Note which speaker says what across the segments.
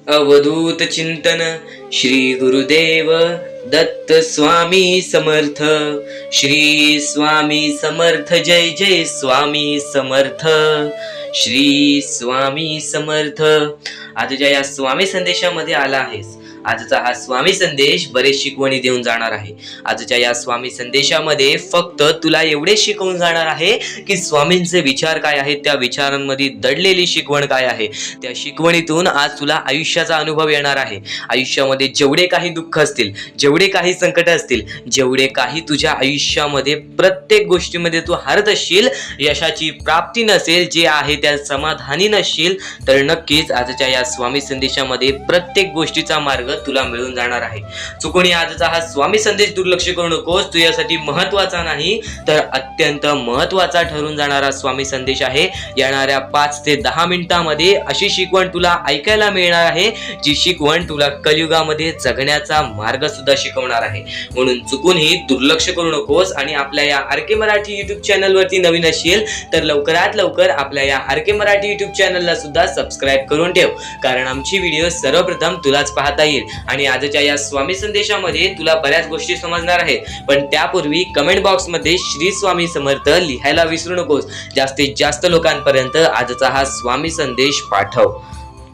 Speaker 1: अवधूत चिंतन श्री गुरुदेव दत्त स्वामी समर्थ। श्री स्वामी समर्थ, जय जय स्वामी समर्थ, श्री स्वामी समर्थ। आजच्या या स्वामी संदेशामध्ये आला आहेस। आजचा हा स्वामी संदेश बरेच शिकवणी देऊन जाणार आहे। आजच्या या स्वामी संदेशामध्ये फक्त तुला एवढे शिकवून जाणार आहे की स्वामींचे विचार काय आहेत, त्या विचारांमध्ये दडलेली शिकवण काय आहे। त्या शिकवणीतून आज तुला आयुष्याचा अनुभव येणार आहे। आयुष्यामध्ये जेवढे काही दुःख असतील, जेवढे काही संकट असतील, जेवढे काही तुझ्या आयुष्यामध्ये प्रत्येक गोष्टीमध्ये तू हारत असशील, यशाची प्राप्ती नसेल, जे आहे त्या समाधानी नसशील, तर नक्कीच आजच्या या स्वामी संदेशामध्ये प्रत्येक गोष्टीचा मार्ग तुला मिळून जाणार आहे। चुकून आजचा हा स्वामी संदेश दुर्लक्ष करू नकोस। तुझ्यासाठी महत्त्वाचा नाही तर अत्यंत महत्त्वाचा ठरून जाणारा स्वामी संदेश आहे। येणाऱ्या 5 ते 10 मिनिटांमध्ये अशी शिकवण तुला ऐकायला मिळणार आहे, जी शिकवण तुला कलियुगामध्ये जगण्याचा मार्ग सुद्धा शिकवणार आहे। म्हणून चुकूनही दुर्लक्ष करू नकोस। आणि आपल्या या आरके मराठी युट्यूब चॅनल वरती नवीन असेल तर लवकरात लवकर आपल्या या आरके मराठी युट्यूब चॅनलला सुद्धा सबस्क्राईब करून ठेव, कारण आमची व्हिडिओ सर्वप्रथम तुलाच पाहता येईल। आणि आजच्या या स्वामी संदेशामध्ये तुला बऱ्याच गोष्टी समजणार आहेत, पण त्यापूर्वी कमेंट बॉक्स मध्ये श्री स्वामी समर्थ लिहायला विसरू नकोस। जास्तीत जास्त लोकांपर्यंत आजचा हा स्वामी संदेश पाठव।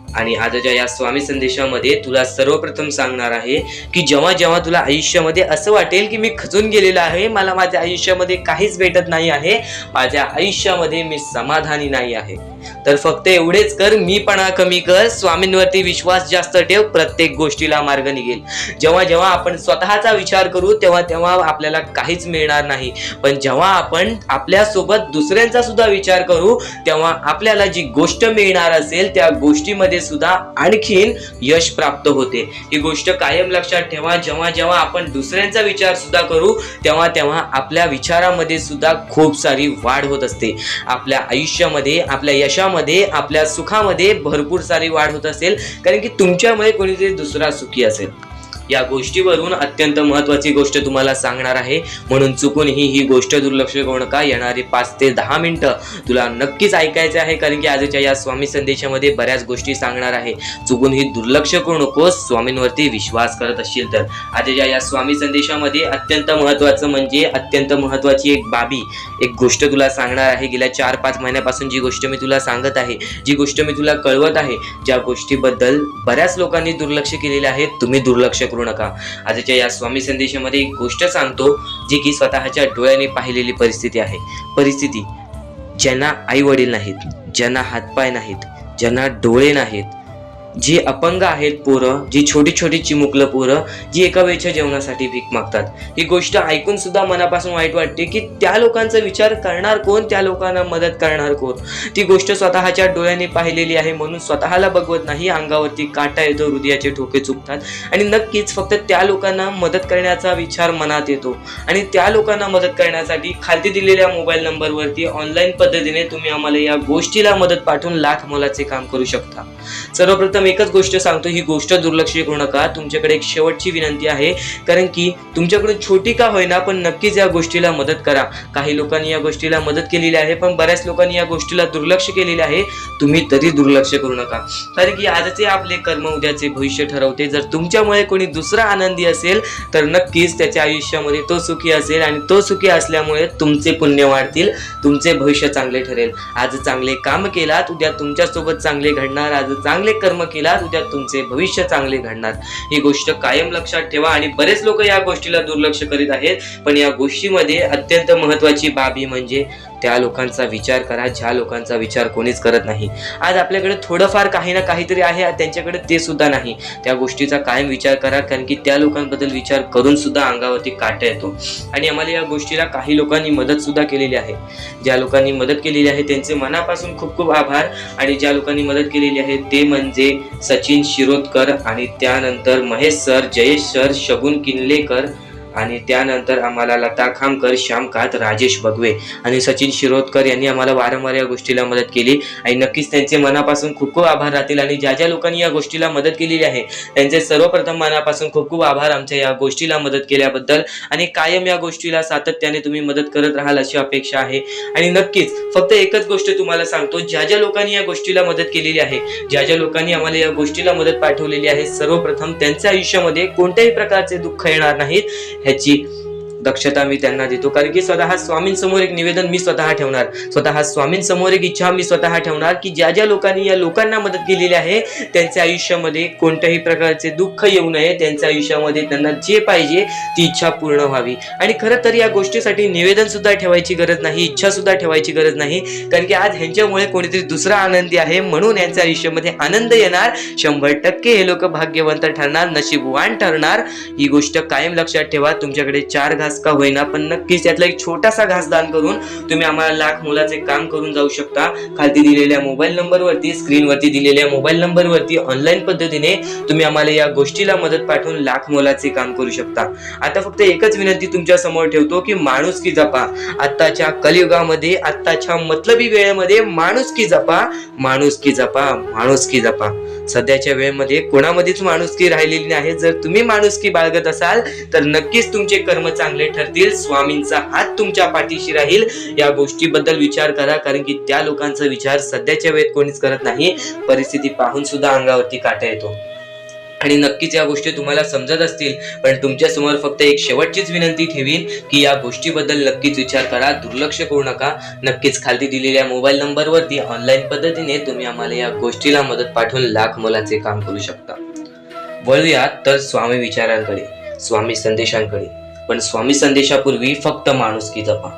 Speaker 1: आणि आजच्या या स्वामी संदेशामध्ये तुला सर्वप्रथम सांगणार आहे की जेव्हा जेव्हा तुला आयुष्यामध्ये असं वाटेल की मी खचून गेलेला आहे, मला माझ्या आयुष्यामध्ये काहीच भेटत नाही आहे, माझ्या आयुष्यामध्ये मी समाधानी नाही आहे, तर फक्त एवढेच कर, मीपणा कमी कर, स्वामींवरती विश्वास जास्त ठेव, प्रत्येक गोष्टीला मार्ग निघेल। जेव्हा जेव्हा आपण स्वतःचा विचार करू तेव्हा तेव्हा आपल्याला काहीच मिळणार नाही, पण जेव्हा आपण आपल्या सोबत दुसऱ्यांचा सुद्धा विचार करू तेव्हा आपल्याला जी गोष्ट मिळणार असेल त्या गोष्टीमध्ये सुद्धा आणखीन यश प्राप्त होते। ही गोष्ट कायम लक्षात ठेवा। जेव्हा जेव्हा आपण दुसऱ्यांचा विचार सुद्धा करू तेव्हा तेव्हा आपल्या विचारामध्ये सुद्धा खूप सारी वाढ होत असते। आपल्या आयुष्यामध्ये, आपल्या यशामध्ये, आपल्या सुखामध्ये भरपूर सारी वाढ होत असेल, कारण की तुमच्यामुळे कोणीतरी दुसरा सुखी असेल। या गोष्टीवरून अत्यंत महत्त्वाची गोष्ट तुम्हाला सांगणार आहे, म्हणून चुकूनही ही गोष्ट दुर्लक्ष करू नका। येणारी 5 ते 10 मिनिटं तुला नक्कीच ऐकायचं आहे, कारण की आजच्या या स्वामी संदेशामध्ये बऱ्याच गोष्टी सांगणार आहे। चुकूनही दुर्लक्ष करू नकोस, स्वामींवरती विश्वास करत असशील तर। आजच्या या स्वामी संदेशामध्ये अत्यंत महत्त्वाचं म्हणजे अत्यंत महत्त्वाची एक गोष्ट तुला सांगणार आहे। गेल्या 4-5 महिन्यापासून जी गोष्ट मी तुला सांगत आहे, जी गोष्ट मी तुला कळवत आहे, ज्या गोष्टीबद्दल बऱ्याच लोकांनी दुर्लक्ष केलेले आहे, तुम्ही दुर्लक्ष नका। आजच्या या स्वामी संदेशामध्ये एक गोष्ट सांगतो जी की स्वतःच्या डोळ्याने पाहिलेली परिस्थिती आहे। परिस्थिती ज्यांना आई वडील नाहीत, ज्यांना हातपाय नाहीत, ज्यांना डोळे नाहीत, जी अपंग आहेत पोरं, जी छोटी छोटी चिमुकलं पोरं, जी एका वेळच्या जेवणासाठी भीक मागतात। ही गोष्ट ऐकून सुद्धा मनापासून वाईट वाटते की त्या लोकांचा विचार करणार कोण, त्या लोकांना मदत करणार कोण। ती गोष्ट स्वतःच्या डोळ्याने पाहिलेली आहे, म्हणून स्वतःला बघवत नाही, अंगावरती काटा येतो, हृदयाचे ठोके चुकतात, आणि नक्कीच फक्त त्या लोकांना मदत करण्याचा विचार मनात येतो। आणि त्या लोकांना मदत करण्यासाठी खाली दिलेल्या मोबाईल नंबरवरती ऑनलाईन पद्धतीने तुम्ही आम्हाला या गोष्टीला मदत पाठवून लाख मोलाचे काम करू शकता। सर्वप्रथम एकच गोष्ट सांगतो, ही गोष्ट दुर्लक्ष करू नका। तुमच्याकडे एक शेवटची विनंती आहे, कारण की तुमच्याकडून छोटी का होईना पण नक्कीच या गोष्टीला मदत करा। काही लोकांनी या गोष्टीला मदत केलेली आहे, पण बऱ्याच लोकांनी या गोष्टीला दुर्लक्ष केलेले आहे। तुम्ही तरी दुर्लक्ष करू नका, कारण की आजचे आपले कर्म उद्याचे भविष्य ठरवते। जर तुमच्यामुळे कोणी दुसरा आनंदी असेल तर नक्कीच त्याच्या आयुष्यामध्ये तो सुखी असेल, आणि तो सुखी असल्यामुळे तुमचे पुण्य वाढतील, तुमचे भविष्य चांगले ठरेल। आज चांगले काम केलात, उद्या तुमच्यासोबत चांगले घडणार। आज चांगले कर्म केलात, उद्या तुमचे भविष्य चांगले घडणार। ही गोष्ट कायम लक्षात ठेवा। आणि बरेच लोक या गोष्टीला दुर्लक्ष करीत आहेत, पण या गोष्टीमध्ये अत्यंत महत्त्वाची बाब ही म्हणजे त्या लोकांचा विचार करा ज्या लोकांचा विचार कोणीच करत नाही। आज आपल्याकडे थोडंफार काही ना काहीतरी आहे, त्यांच्याकडे ते सुद्धा नाही। त्या गोष्टीचा कायम विचार करा, कारण की त्या लोकांबद्दल विचार करून सुद्धा अंगावरती काटा येतो। आणि आम्हाला या गोष्टीला काही लोकांनी मदत सुद्धा केलेली आहे। ज्या लोकांनी मदत केलेली आहे त्यांचे मनापासून खूप खूप आभार। आणि ज्या लोकांनी मदत केलेली आहे ते म्हणजे सचिन शिरोडकर, आणि त्यानंतर महेश सर, जयेश सर, शगुन किनलेकर, आणि त्यानंतर आम्हाला लता खामकर, श्यामकांत, राजेश बगवे आणि सचिन शिरोडकर यांनी आम्हाला वारंवार या गोष्टीला मदत केली आणि नक्कीच त्यांचे मनापासून खूप खूप आभार राहतील. आणि ज्या ज्या लोकांनी या गोष्टीला मदत केलेली आहे त्यांचे सर्वप्रथम मनापासून खूप खूप आभार आमच्या या गोष्टीला मदत केल्याबद्दल. आणि कायम या गोष्टीला सातत्याने तुम्ही मदत करत राहाल अशी अपेक्षा आहे. आणि नक्कीच फक्त एकच गोष्ट तुम्हाला सांगतो, ज्या ज्या लोकांनी या गोष्टीला मदत केलेली आहे, ज्या ज्या लोकांनी आम्हाला या गोष्टीला मदत पाठवलेली आहे, सर्वप्रथम त्यांच्या आयुष्यामध्ये कोणत्याही प्रकारचे दुःख येणार नाहीत ह्याची दक्षता मी त्यांना देतो. कारण की स्वतः स्वामींसमोर एक निवेदन मी स्वतः ठेवणार, स्वतः स्वामींसमोर एक इच्छा मी स्वतः ठेवणार की ज्या ज्या लोकांनी या लोकांना मदत केलेली आहे त्यांच्या आयुष्यामध्ये कोणत्याही प्रकारचे दुःख येऊ नये, त्यांच्या आयुष्यामध्ये त्यांना जे पाहिजे ती इच्छा पूर्ण व्हावी. आणि खरं तर या गोष्टीसाठी निवेदन सुद्धा ठेवायची गरज नाही, इच्छा सुद्धा ठेवायची गरज नाही. कारण की आज ह्यांच्यामुळे कोणीतरी दुसरा आनंदी आहे म्हणून यांच्या आयुष्यामध्ये आनंद येणार. 100% हे लोक भाग्यवंत ठरणार, नशीबवान ठरणार. ही गोष्ट कायम लक्षात ठेवा. तुमच्याकडे 4 घास का होईना पण नक्कीच त्यातला एक छोटासा घास दान करून तुम्ही आम्हाला लाख मोलाचे काम करून जाऊ शकता. खाली दिलेल्या मोबाईल नंबरवरती, स्क्रीनवरती दिलेल्या मोबाईल नंबरवरती ऑनलाईन पद्धतीने तुम्ही आम्हाला या गोष्टीला मदत पाठवून लाख मोलाचे काम करू शकता. आता फक्त एकच विनंती तुमच्या समोर ठेवतो की माणुसकी जपा. आत्ताच्या कलियुगामध्ये, आत्ताच्या मतलबी वेळेमध्ये माणुसकी जपा, माणुसकी जपा, माणुसकी जपा. सध्याच्या वेळेमध्ये कोणामध्येच माणुसकी राहिलेली नाही. जर तुम्ही माणुसकी बाळगत असाल तर नक्कीच तुमचे कर्म चांगले ठरतील, स्वामींचा हात तुमच्या पाठीशी राहील. या गोष्टीबद्दल विचार करा. कारण की त्या लोकांचा विचार सध्याच्या वेळेत कोणीच करत नाही. परिस्थिती पाहून सुद्धा अंगावरती काटा येतो. आणि नक्कीच या गोष्टी तुम्हाला समजत असतील पण तुमच्या समोर फक्त एक शेवटचीच विनंती ठेवीन की या गोष्टीबद्दल नक्कीच विचार करा, दुर्लक्ष करू नका. नक्कीच खाली दिलेल्या मोबाईल नंबरवरती ऑनलाईन पद्धतीने तुम्ही आम्हाला या गोष्टीला मदत पाठवून लाख मोलाचे काम करू शकता. वळूयात तर स्वामी विचारांकडे, स्वामी संदेशांकडे. पण स्वामी संदेशापूर्वी फक्त माणुसकी जपा.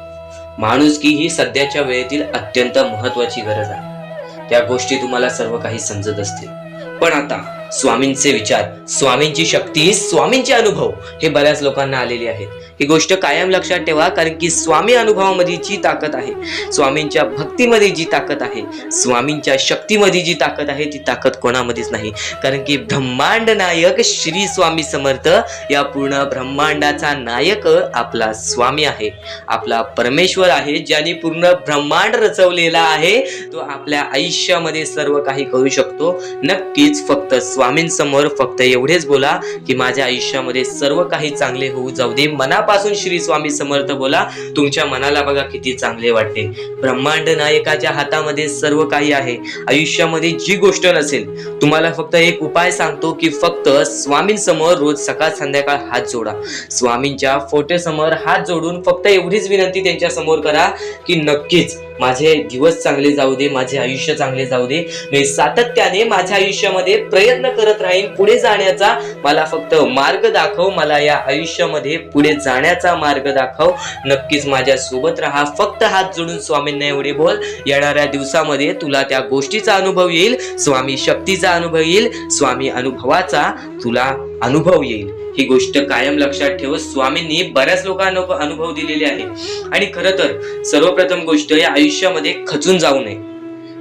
Speaker 1: माणुसकी ही सध्याच्या वेळेतील अत्यंत महत्वाची गरज आहे. त्या गोष्टी तुम्हाला सर्व काही समजत असतील पण आता स्वामींचे विचार, स्वामींची शक्ती, स्वामींचे अनुभव हे बऱ्याच लोकांना आलेले आहेत. ही गोष्ट कायम लक्षात ठेवा. कारण की स्वामी अनुभवामध्ये जी ताकद आहे, स्वामींच्या भक्तीमध्ये जी ताकद आहे, स्वामींच्या शक्तीमध्ये जी ताकद आहे ती ताकद कोणामध्येच नाही. कारण की ब्रह्मांड नायक श्री स्वामी समर्थ, या पूर्ण ब्रह्मांडाचा नायक आपला स्वामी आहे, आपला परमेश्वर आहे, ज्याने पूर्ण ब्रह्मांड रचवलेला आहे. तो आपल्या आयुष्यामध्ये सर्व काही करू शकतो. नक्कीच फक्त स्वामींसमोर फक्त एवढेच बोला की माझ्या आयुष्यामध्ये सर्व काही चांगले होऊ जाऊ दे. मनापासून श्री स्वामी समर्थ बोला. तुमच्या मनाला बघा किती चांगले वाटते. ब्रह्मांड नायकाच्या हातामध्ये सर्व काही आहे. आयुष्यामध्ये जी गोष्ट नसेल, तुम्हाला फक्त एक उपाय सांगतो की फक्त स्वामींसमोर रोज सकाळ संध्याकाळ हात जोडा. स्वामींच्या फोटोसमोर हात जोडून फक्त एवढीच विनंती त्यांच्या समोर करा की नक्कीच माझे दिवस चांगले जाऊ दे, माझे आयुष्य चांगले जाऊ दे. मी सातत्याने माझ्या आयुष्यामध्ये प्रयत्न करत राहीन पुढे जाण्याचा. मला फक्त मार्ग दाखव, मला या आयुष्यामध्ये पुढे जाण्याचा मार्ग दाखव. नक्कीच माझ्या सोबत राहा. फक्त हात जोडून स्वामींना एवढे बोल. येणाऱ्या दिवसामध्ये तुला त्या गोष्टीचा अनुभव येईल, स्वामी शक्तीचा अनुभव येईल, स्वामी अनुभवाचा तुला अनुभव येईल. ही गोष्ट कायम लक्षात ठेव. स्वामींनी बऱ्याच लोकांना अनुभव दिलेले आहे. आणि खरं तर सर्वप्रथम गोष्ट या आयुष्यामध्ये खचून जाऊ नये,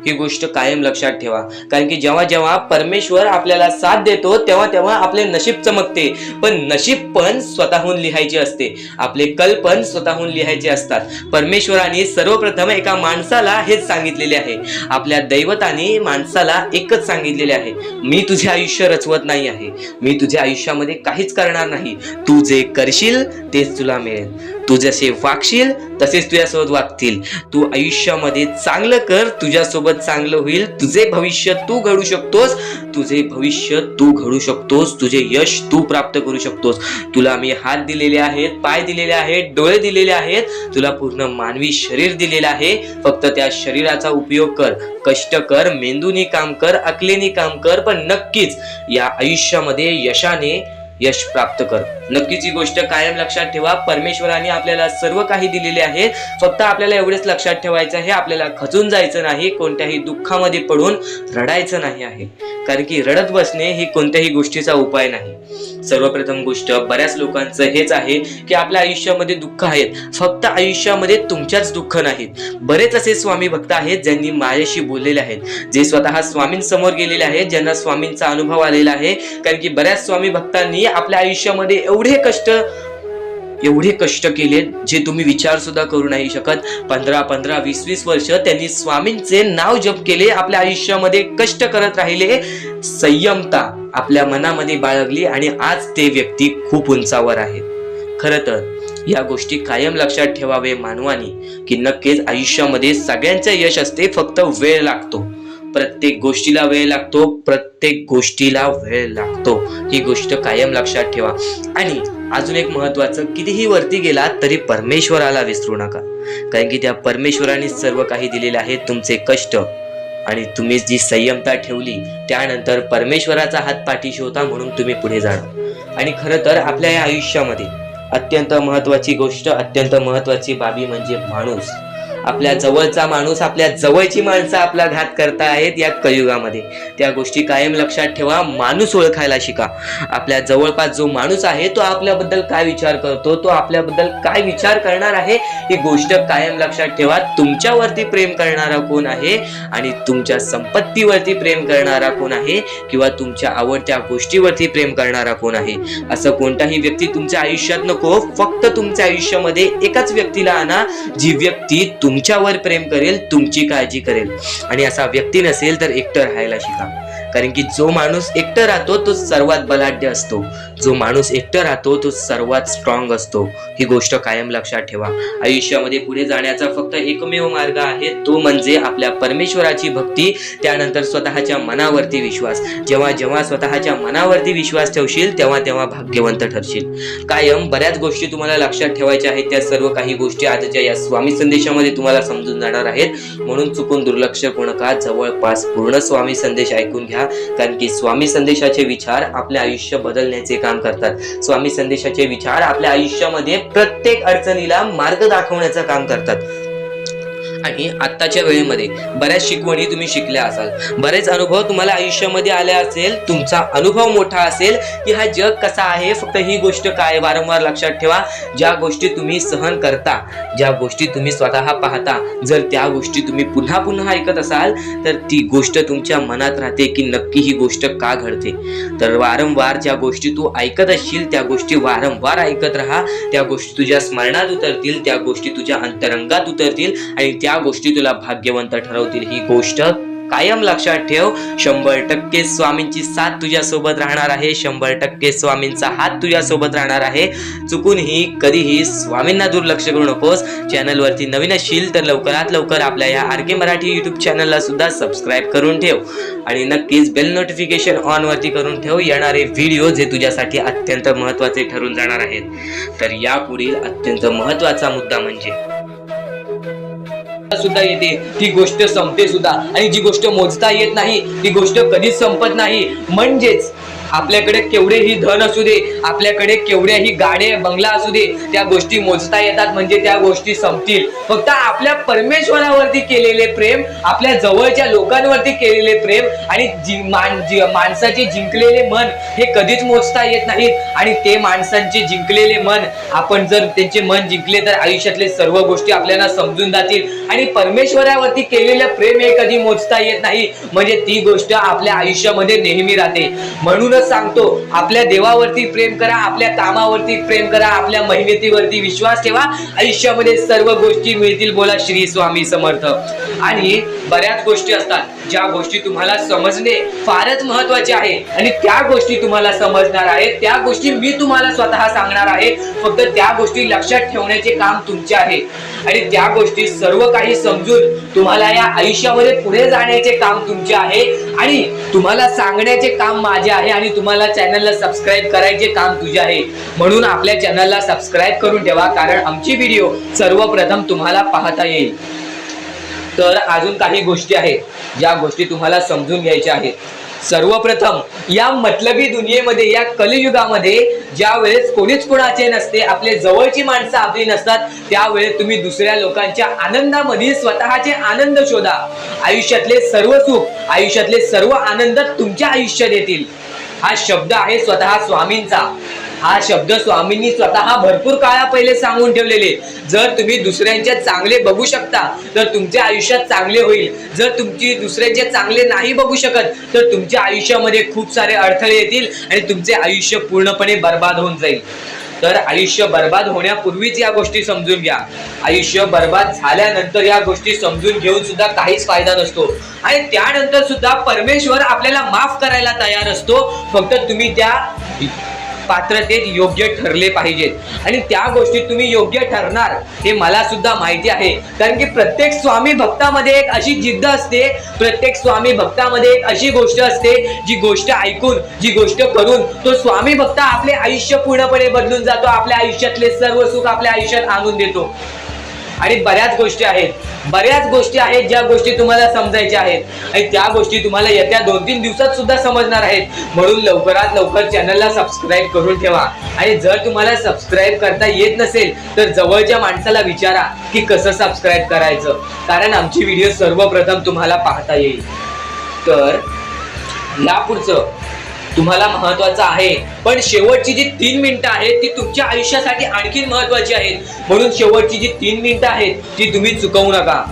Speaker 1: ही गोष्ट कायम लक्षात ठेवा. कारण की जेव्हा जेव्हा परमेश्वर आपल्याला साथ देतो तेव्हा तेव्हा आपले नशीब चमकते. पण नशीब पण स्वतःहून लिहायचे असते, आपले कल पण स्वतःहून लिहायचे असतात. परमेश्वराने सर्वप्रथम एका माणसाला हेच सांगितलेले आहे, आपल्या दैवताने माणसाला एकच सांगितलेले आहे, मी तुझे आयुष्य रचवत नाही आहे, मी तुझ्या आयुष्यामध्ये काहीच करणार नाही, तू जे करशील तेच तुला मिळेल, तू जसे वागशील तसेच तुझ्यासोबत वागतील. तू आयुष्यामध्ये चांगलं कर, तुझ्यासोबत चांगलं होईल. तुझे भविष्य तू घडू शकतोस, तुझे भविष्य तू घडू शकतोस, तुझे यश तू प्राप्त करू शकतोस. तुला मी हात दिलेले आहेत, पाय दिलेले आहेत, डोळे दिलेले आहेत, तुला पूर्ण मानवी शरीर दिलेलं आहे. फक्त त्या शरीराचा उपयोग कर, कष्ट कर, मेंदूनी काम कर, अकलेनी काम कर. पण नक्कीच या आयुष्यामध्ये यशाने यश प्राप्त कर. नक्कीच ही गोष्ट कायम लक्षात ठेवा. परमेश्वराने आपल्याला सर्व काही दिलेले आहे. फक्त आपल्याला एवढेच लक्षात ठेवायचं आहे, आपल्याला खचून जायचं नाही, कोणत्याही दुःखामध्ये पडून रडायचं नाही आहे. कारण की रडत बसणे ही कोणत्याही गोष्टीचा उपाय नाही. सर्वप्रथम गोष्ट बऱ्याच लोकांचं हेच आहे की आपल्या आयुष्यामध्ये दुःख आहेत, फक्त आयुष्यामध्ये तुमच्याच दुःख नाहीत. बरेच असे स्वामी भक्त आहेत ज्यांनी माझ्याशी बोललेले आहेत, जे स्वतः स्वामींसमोर गेलेले आहेत, ज्यांना स्वामींचा अनुभव आलेला आहे. कारण की बऱ्याच स्वामी भक्तांनी आपल्या आयुष्यामध्ये एवढे कष्ट एवढे कष्ट केले जे तुम्ही विचार सुद्धा करू नाही शकत. 15-15, 20-20 वर्ष त्यांनी स्वामींचे नाव जप केले, आपल्या आयुष्यामध्ये कष्ट करत राहिले, संयमता आपल्या मनामध्ये बाळगली आणि आज ते व्यक्ती खूप उंचावर आहेत. खरं तर या गोष्टी कायम लक्षात ठेवावे मानवानी, की नक्कीच आयुष्यामध्ये सगळ्यांचं यश असते, फक्त वेळ लागतो. प्रत्येक गोष्टीला वेळ लागतो, प्रत्येक गोष्टीला वेळ लागतो. ही गोष्ट कायम लक्षात ठेवा. आणि अजून एक महत्वाचं, कितीही वरती गेलात तरी परमेश्वराला विसरू नका, कारण की त्या परमेश्वराने सर्व काही दिलेले आहे. तुमचे कष्ट आणि तुम्ही जी संयमता ठेवली त्यानंतर परमेश्वराचा हात पाठीशी होता म्हणून तुम्ही पुढे जाणार. आणि खरं तर आपल्या या आयुष्यामध्ये अत्यंत महत्वाची गोष्ट, अत्यंत महत्वाची बाबी म्हणजे माणूस. आपल्या जवळचा माणूस, आपल्या जवळची माणसं आपला घात करता आहेत या कलियुगामध्ये. त्या गोष्टी कायम लक्षात ठेवा. माणूस ओळखायला शिका. आपल्या जवळपास जो माणूस आहे तो आपल्याबद्दल काय विचार करतो, तो आपल्याबद्दल काय विचार करणार आहे, ही गोष्ट कायम लक्षात ठेवा. तुमच्यावरती प्रेम करणारा कोण आहे आणि तुमच्या संपत्तीवरती प्रेम करणारा कोण आहे किंवा तुमच्या आवडत्या गोष्टीवरती प्रेम करणारा कोण आहे, असं कोणताही व्यक्ती तुमच्या आयुष्यात नको. फक्त तुमच्या आयुष्यामध्ये एकाच व्यक्तीला आणा, जी व्यक्ती तुमच्यावर प्रेम करेल, तुमची काळजी करेल. आणि असा व्यक्ती नसेल तर एकटं राहायला शिका, कारण की जो माणूस एकटं राहतो तो सर्वात बलाढ्य असतो. जो माणूस एकटं राहतो तो सर्वात स्ट्रॉंग असतो. ही गोष्ट कायम लक्षात ठेवा. आयुष्यामध्ये पुढे जाण्याचा फक्त एकमेव मार्ग आहे, तो म्हणजे आपल्या परमेश्वराची भक्ती, त्यानंतर स्वतःच्या मनावरती विश्वास. जेव्हा जेव्हा स्वतःच्या मनावरती विश्वास ठेवशील तेव्हा तेव्हा भाग्यवंत ठरशील. कायम बऱ्याच गोष्टी तुम्हाला लक्षात ठेवायच्या आहेत. त्या सर्व काही गोष्टी आजच्या या स्वामी संदेशामध्ये तुम्हाला समजून जाणार आहेत, म्हणून चुकून दुर्लक्ष करू नका. जवळपास पूर्ण स्वामी संदेश ऐकून घ्या, कारण की स्वामी संदेशाचे विचार आपले आयुष्य बदलण्याचे काम करतात. स्वामी संदेशाचे विचार आपल्या आयुष्यामध्ये प्रत्येक अडचणीला मार्ग दाखवण्याचं काम करतात. आणि आत्ताच्या वेळेमध्ये बऱ्याच शिकवणी तुम्ही शिकल्या असाल, बरेच अनुभव तुम्हाला आयुष्यामध्ये आले असेल, तुमचा अनुभव मोठा असेल की हा जग कसा आहे. फक्त ही गोष्ट काय वारंवार लक्षात ठेवा, ज्या गोष्टी तुम्ही सहन करता, ज्या गोष्टी तुम्ही स्वतः पाहता, जर त्या गोष्टी तुम्ही पुन्हा पुन्हा ऐकत असाल तर ती गोष्ट तुमच्या मनात राहते की नक्की ही गोष्ट का घडते. तर वारंवार ज्या गोष्टी तू ऐकत असशील त्या गोष्टी वारंवार ऐकत राहा. त्या गोष्टी तुझ्या स्मरणात उतरतील, त्या गोष्टी तुझ्या अंतरंगात उतरतील आणि त्या गोष्टी तुला भाग्यवंत ठरवतील. ही गोष्ट कायम लक्षात ठेव. 100% स्वामींची साथ तुझ्या सोबत राहणार आहे, 100% स्वामींचा हात तुझ्या सोबत राहणार आहे. चुकूनही कधीही स्वामींना दुर्लक्ष करू नकोस. चॅनल वरती नवीन असशील तर लवकरात लवकर आपल्या या RK मराठी युट्यूब चॅनलला सुद्धा सबस्क्राईब करून ठेव आणि नक्कीच बेल नोटिफिकेशन ऑन वरती करून ठेव. येणारे व्हिडिओ जे तुझ्यासाठी अत्यंत महत्त्वाचे ठरून जाणार आहेत. तर यापुढील अत्यंत महत्त्वाचा मुद्दा म्हणजे सुद्धा येते ती गोष्ट संपते सुद्धा, आणि जी गोष्ट मोजता येत नाही ती गोष्ट कधीच संपत नाही. म्हणजेच आपल्याकडे केवढेही धन असू दे, आपल्याकडे केवढ्याही गाड्या बंगला असू दे, त्या गोष्टी मोजता येतात म्हणजे त्या गोष्टी संपतील. फक्त आपल्या परमेश्वरावरती केलेले प्रेम, आपल्या जवळच्या लोकांवरती केलेले प्रेम आणि माणसाचे जिंकलेले मन हे कधीच मोजता येत नाहीत. आणि ते माणसांचे जिंकलेले मन, आपण जर त्यांचे मन जिंकले तर आयुष्यातले सर्व गोष्टी आपल्याला समजून जातील. आणि परमेश्वरावरती केलेले प्रेम हे कधी मोजता येत नाही, म्हणजे ती गोष्ट आपल्या आयुष्यामध्ये नेहमी राहते. म्हणून सांगतो, आपल्या देवावरती प्रेम करा, आपल्या कामावरती प्रेम करा, आपल्या मेहनतीवरती विश्वास ठेवा, आयुष्यामध्ये सर्व गोष्टी मिळतील. बोला श्री स्वामी समर्थ. आणि बऱ्याच गोष्टी असतात ज्या गोष्टी तुम्हाला समजणे फारच महत्वाचे आहे आणि त्या गोष्टी तुम्हाला समजणार आहेत, त्या गोष्टी मी तुम्हाला स्वतः सांगणार आहे. फक्त त्या गोष्टी लक्षात ठेवण्याचे काम तुमचे आहे आणि त्या गोष्टी सर्व काही समजून तुम्हाला या आयुष्यामध्ये पुढे जाण्याचे काम तुमचे आहे आणि तुम्हाला सांगण्याचे काम माझे आहे आणि तुम्हाला चॅनलला सबस्क्राईब करायचे काम तुझे आहे. म्हणून आपल्या चॅनलला सबस्क्राईब करून ठेवा, कारण आमची व्हिडिओ सर्वप्रथम तुम्हाला पाहता येईल. तर अजून काही गोष्टी आहेत ज्या गोष्टी तुम्हाला समजून घ्यायच्या आहेत. सर्वप्रथम या मतलबी दुनियेमध्ये, या कलियुगामध्ये ज्या वेळेस कोणीच कोणाचे नसते, आपले जवळची माणसं आपली नसतात, त्यावेळेस तुम्ही दुसऱ्या लोकांच्या आनंदामध्ये स्वतःचे आनंद शोधा. आयुष्यातले सर्व सुख, आयुष्यातले सर्व आनंद तुमच्या आयुष्यात येतील. हा शब्द आहे स्वतः स्वामींचा. हा शब्द स्वामींनी स्वतः भरपूर काळा पहिले सांगून ठेवलेले. जर तुम्ही दुसऱ्यांचे चांगले बघू शकता तर तुमच्या आयुष्यात चांगले होईल. जर तुमची दुसऱ्यांचे चांगले नाही बघू शकत तर तुमच्या आयुष्यामध्ये खूप सारे अडथळे येतील आणि तुमचे आयुष्य पूर्णपणे बर्बाद होऊन जाईल. तर आयुष्य बर्बाद होण्यापूर्वीच या गोष्टी समजून घ्या. आयुष्य बर्बाद झाल्यानंतर या गोष्टी समजून घेऊन सुद्धा काहीच फायदा नसतो आणि त्यानंतर सुद्धा परमेश्वर आपल्याला माफ करायला तयार असतो. फक्त तुम्ही त्या पात्रतेत योग्य ठरले पाहिजेत आणि त्या गोष्टीत तुम्ही योग्य ठरणार हे मला सुद्धा माहिती आहे. कारण की प्रत्येक स्वामी भक्तामध्ये एक अशी जिद्द असते, प्रत्येक स्वामी भक्तामध्ये एक अशी गोष्ट असते, जी गोष्ट ऐकून, जी गोष्ट करून तो स्वामी भक्त आपले आयुष्य पूर्णपणे बदलून जातो, आपल्या आयुष्यातले सर्व सुख आपल्या आयुष्यात आणून देतो. आणि बऱ्याच गोष्टी आहेत ज्या गोष्टी तुम्हाला समजायच्या आहेत आणि त्या गोष्टी तुम्हाला येत्या 2-3 दिवसात सुद्धा समजणार आहेत. म्हणून लवकरात लवकर चॅनलला सबस्क्राईब करून ठेवा आणि जर तुम्हाला सबस्क्राईब करता येत नसेल तर जवळच्या माणसाला विचारा की कसं सबस्क्राईब करायचं, कारण आमची व्हिडिओ सर्वप्रथम तुम्हाला पाहता येईल. तर यापुढचं तुम्हाला महत्वाचं आहे, पण शेवटची जी 3 मिनिटं आहेत ती तुमच्या आयुष्यासाठी आणखी महत्वाची आहेत. म्हणून शेवटची जी 3 मिनिटं आहेत ती तुम्ही चुकवू नका.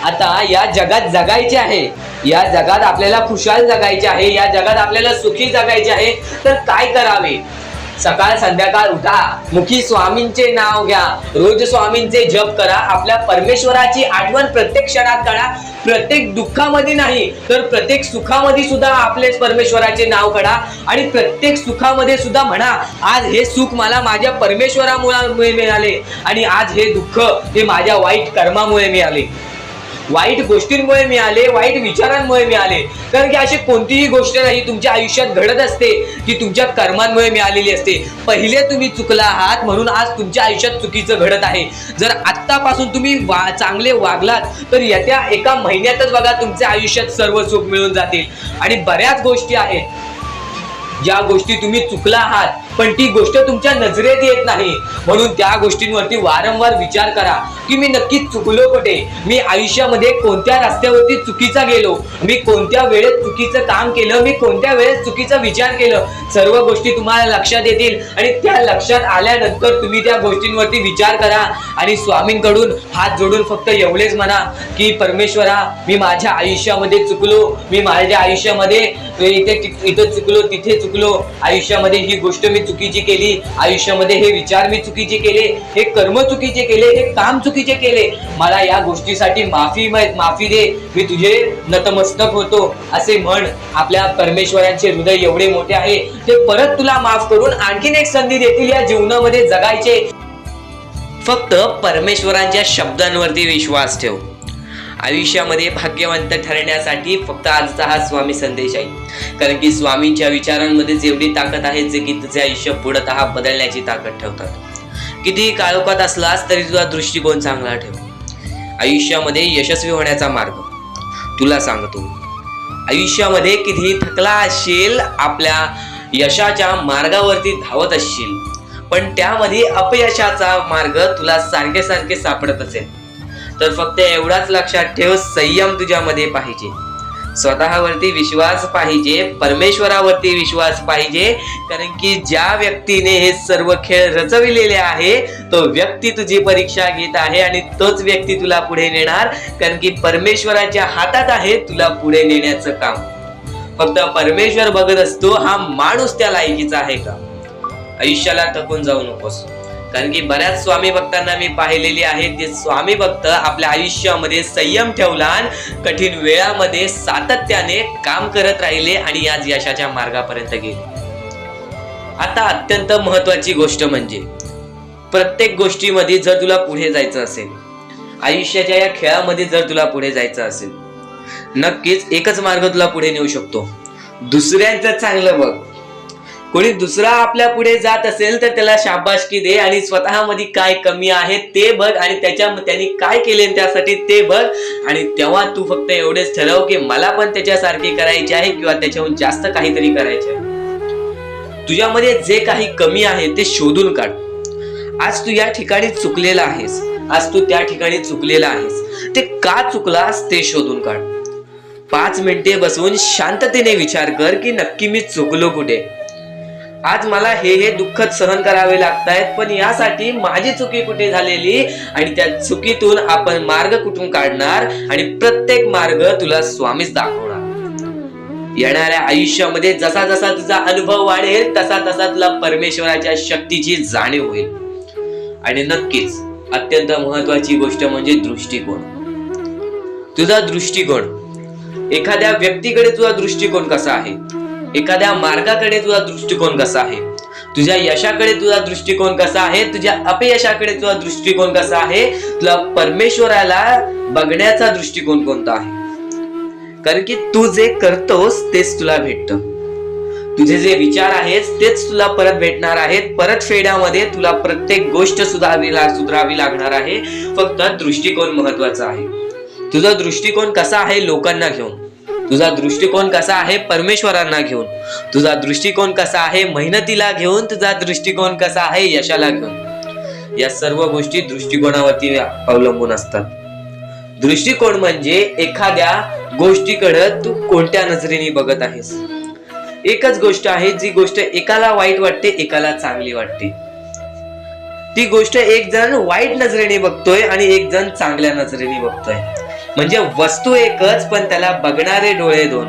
Speaker 1: आता या जगात जगायचे आहे, या जगात आपल्याला खुशाल जगायचे आहे, या जगात आपल्याला सुखी जगायचे आहे. तर काय करावे? सकाळ संध्याकाळ उठा, मुखी स्वामींचे नाव घ्या, रोज स्वामींचे जप करा, आपल्या परमेश्वराची आठवण प्रत्येक क्षणात काढा. प्रत्येक दुःखामध्ये नाही तर प्रत्येक सुखामध्ये सुद्धा आपले परमेश्वराचे नाव काढा आणि प्रत्येक सुखामध्ये सुद्धा म्हणा, आज हे सुख मला माझ्या परमेश्वरामुळे मिळाले आणि आज हे दुःख हे माझ्या वाईट कर्मामुळे मिळाले, वाईट गोष्टींमुळे मिळाले, वाईट विचारांमुळे मिळाले. कारण की अशी कोणतीही गोष्ट नाही तुमच्या आयुष्यात घडत असते ती तुमच्या कर्मांमुळे मिळालेली असते. पहिले तुम्ही चुकला आहात म्हणून आज तुमच्या आयुष्यात चुकीचं घडत आहे. जर आत्तापासून तुम्ही चांगले वागलात तर येत्या 1 महिन्यातच बघा तुमच्या आयुष्यात सर्व सुख मिळून जातील. आणि बऱ्याच गोष्टी आहेत ज्या गोष्टी तुम्ही चुकला आहात पण ती गोष्ट तुमच्या नजरेत येत नाही, म्हणून त्या गोष्टींवरती वारंवार विचार करा की मी नक्की चुकलो कुठे, मी आयुष्यामध्ये कोणत्या रस्त्यावरती चुकीचा गेलो, मी कोणत्या वेळेत चुकीचं काम केलं, मी कोणत्या वेळेत चुकीचा विचार केलं. सर्व गोष्टी तुम्हाला लक्षात येतील आणि त्या लक्षात आल्यानंतर तुम्ही त्या गोष्टींवरती विचार करा आणि स्वामींकडून हात जोडून फक्त एवढेच म्हणा की परमेश्वरा, मी माझ्या आयुष्यामध्ये चुकलो, मी माझ्या आयुष्यामध्ये इथं चुकलो, तिथे चुकलो, आयुष्यामध्ये ही गोष्ट मी चुकीची केली, आयुष्यामध्ये हे विचार मी चुकीचे केले, हे कर्म चुकीचे केले, हे काम चुकीचे केले, मला या गोष्टीसाठी माफी दे, मी तुझे नतमस्तक होतो असे म्हण. आपल्या परमेश्वरांचे हृदय एवढे मोठे आहे, ते परत तुला माफ करून आणखीन एक संधी देतील या जीवनामध्ये जगायचे. फक्त परमेश्वरांच्या शब्दांवरती विश्वास ठेव. आयुष्यामध्ये भाग्यवंत ठरण्यासाठी फक्त आजचा हा स्वामी संदेश आहे. कारण की स्वामींच्या विचारांमध्ये एवढी ताकद आहे जे की तुझे आयुष्य पूर्णतः बदलण्याची ताकद ठेवतात. किती काळोखात असलास तरी तुझा दृष्टिकोन चांगला ठेव. आयुष्यामध्ये यशस्वी होण्याचा मार्ग तुला सांगतो. आयुष्यामध्ये कितीही थकला असशील, आपल्या यशाच्या मार्गावरती धावत असशील, पण त्यामध्ये अपयशाचा मार्ग तुला सारखे सापडत असेल तर फक्त एवढाच लक्षात ठेव, संयम तुझ्यामध्ये पाहिजे, स्वतःवरती विश्वास पाहिजे, परमेश्वरावरती विश्वास पाहिजे. कारण की ज्या व्यक्तीने हे सर्व खेळ रचविलेले आहे तो व्यक्ती तुझी परीक्षा घेत आहे आणि तोच व्यक्ती तुला पुढे नेणार. कारण की परमेश्वराच्या हातात आहे तुला पुढे नेण्याचं काम. फक्त परमेश्वर बघत असतो हा माणूस त्या लायकीचा आहे का. आयुष्याला थकून जाऊ नकोस. कारण की बऱ्याच स्वामी भक्तांना मी पाहिलेले आहे, ते स्वामी भक्त आपल्या आयुष्यामध्ये संयम ठेवला, कठीण वेळामध्ये सातत्याने काम करत राहिले आणि आज यशाच्या मार्गापर्यंत गेले. आता अत्यंत महत्वाची गोष्ट म्हणजे प्रत्येक गोष्टीमध्ये जर तुला पुढे जायचं असेल, आयुष्याच्या या खेळामध्ये जर तुला पुढे जायचं असेल, नक्कीच एकच मार्ग तुला पुढे नेऊ शकतो. दुसऱ्यांचं चांगलं बघ. कोणी दुसरा आपल्या पुढे जात असेल तर त्याला शाबासकी दे आणि स्वतःमध्ये काय कमी आहे ते बघ आणि त्यांनी काय केले त्यासाठी ते बघ. आणि तेव्हा तू फक्त एवढेच ठरव की मला पण त्याच्यासारखे करायचे आहे किंवा त्याच्याहून जास्त काहीतरी करायचे आहे. तुझ्यामध्ये जे काही कमी आहे ते शोधून काढ. आज तू या ठिकाणी चुकलेला आहेस, आज तू त्या ठिकाणी चुकलेला आहेस, ते का चुकलास ते शोधून काढ. 5 मिनिटे बसून शांततेने विचार कर की नक्की मी चुकलो कुठे. आज मला हे दुःख सहन करावे लागतायत, पण यासाठी माझी चुकी कुठे झालेली आणि त्या चुकीतून आपण मार्ग कुठून काढणार आणि प्रत्येक मार्ग तुला स्वामीच दाखवणार. येणाऱ्या आयुष्यामध्ये जसा जसा तुझा अनुभव वाढेल तसा तसा तुला परमेश्वराच्या शक्तीची जाणीव होईल. आणि नक्कीच अत्यंत महत्वाची गोष्ट म्हणजे दृष्टिकोन. तुझा दृष्टिकोन, एखाद्या व्यक्तीकडे तुझा दृष्टिकोन कसा आहे, एखाद्या मार्गाकडे तुझा दृष्टिकोन कसा आहे, तुझ्या यशाकडे तुझा दृष्टिकोन कसा आहे, तुझ्या अपयशाकडे तुझा दृष्टिकोन कसा आहे, तुला परमेश्वराला बघण्याचा दृष्टिकोन कोणता आहे. कारण की तू जे करतोस तेच तुला भेटतं. तुझे जे विचार आहेत तेच तुला परत भेटणार आहेत. परत फेड्यामध्ये तुला प्रत्येक गोष्ट सुधारावी लागणार आहे. फक्त दृष्टिकोन महत्वाचा आहे. तुझा दृष्टिकोन कसा आहे लोकांना घेऊन, तुझा दृष्टिकोन कसा आहे परमेश्वरांना घेऊन, तुझा दृष्टिकोन कसा आहे मेहनतीला घेऊन, तुझा दृष्टिकोन कसा आहे यशाला घेऊन. या सर्व गोष्टी दृष्टिकोनावरती अवलंबून असतात. दृष्टिकोन म्हणजे एखाद्या गोष्टीकडे तू कोणत्या नजरेने बघत आहेस. एकच गोष्ट आहे जी गोष्ट एकाला वाईट वाटते, एकाला चांगली वाटते. ती गोष्ट एक जण वाईट नजरेने बघतोय आणि एक जण चांगल्या नजरेने बघतोय. म्हणजे वस्तू एकच पण त्याला बघणारे डोळे दोन,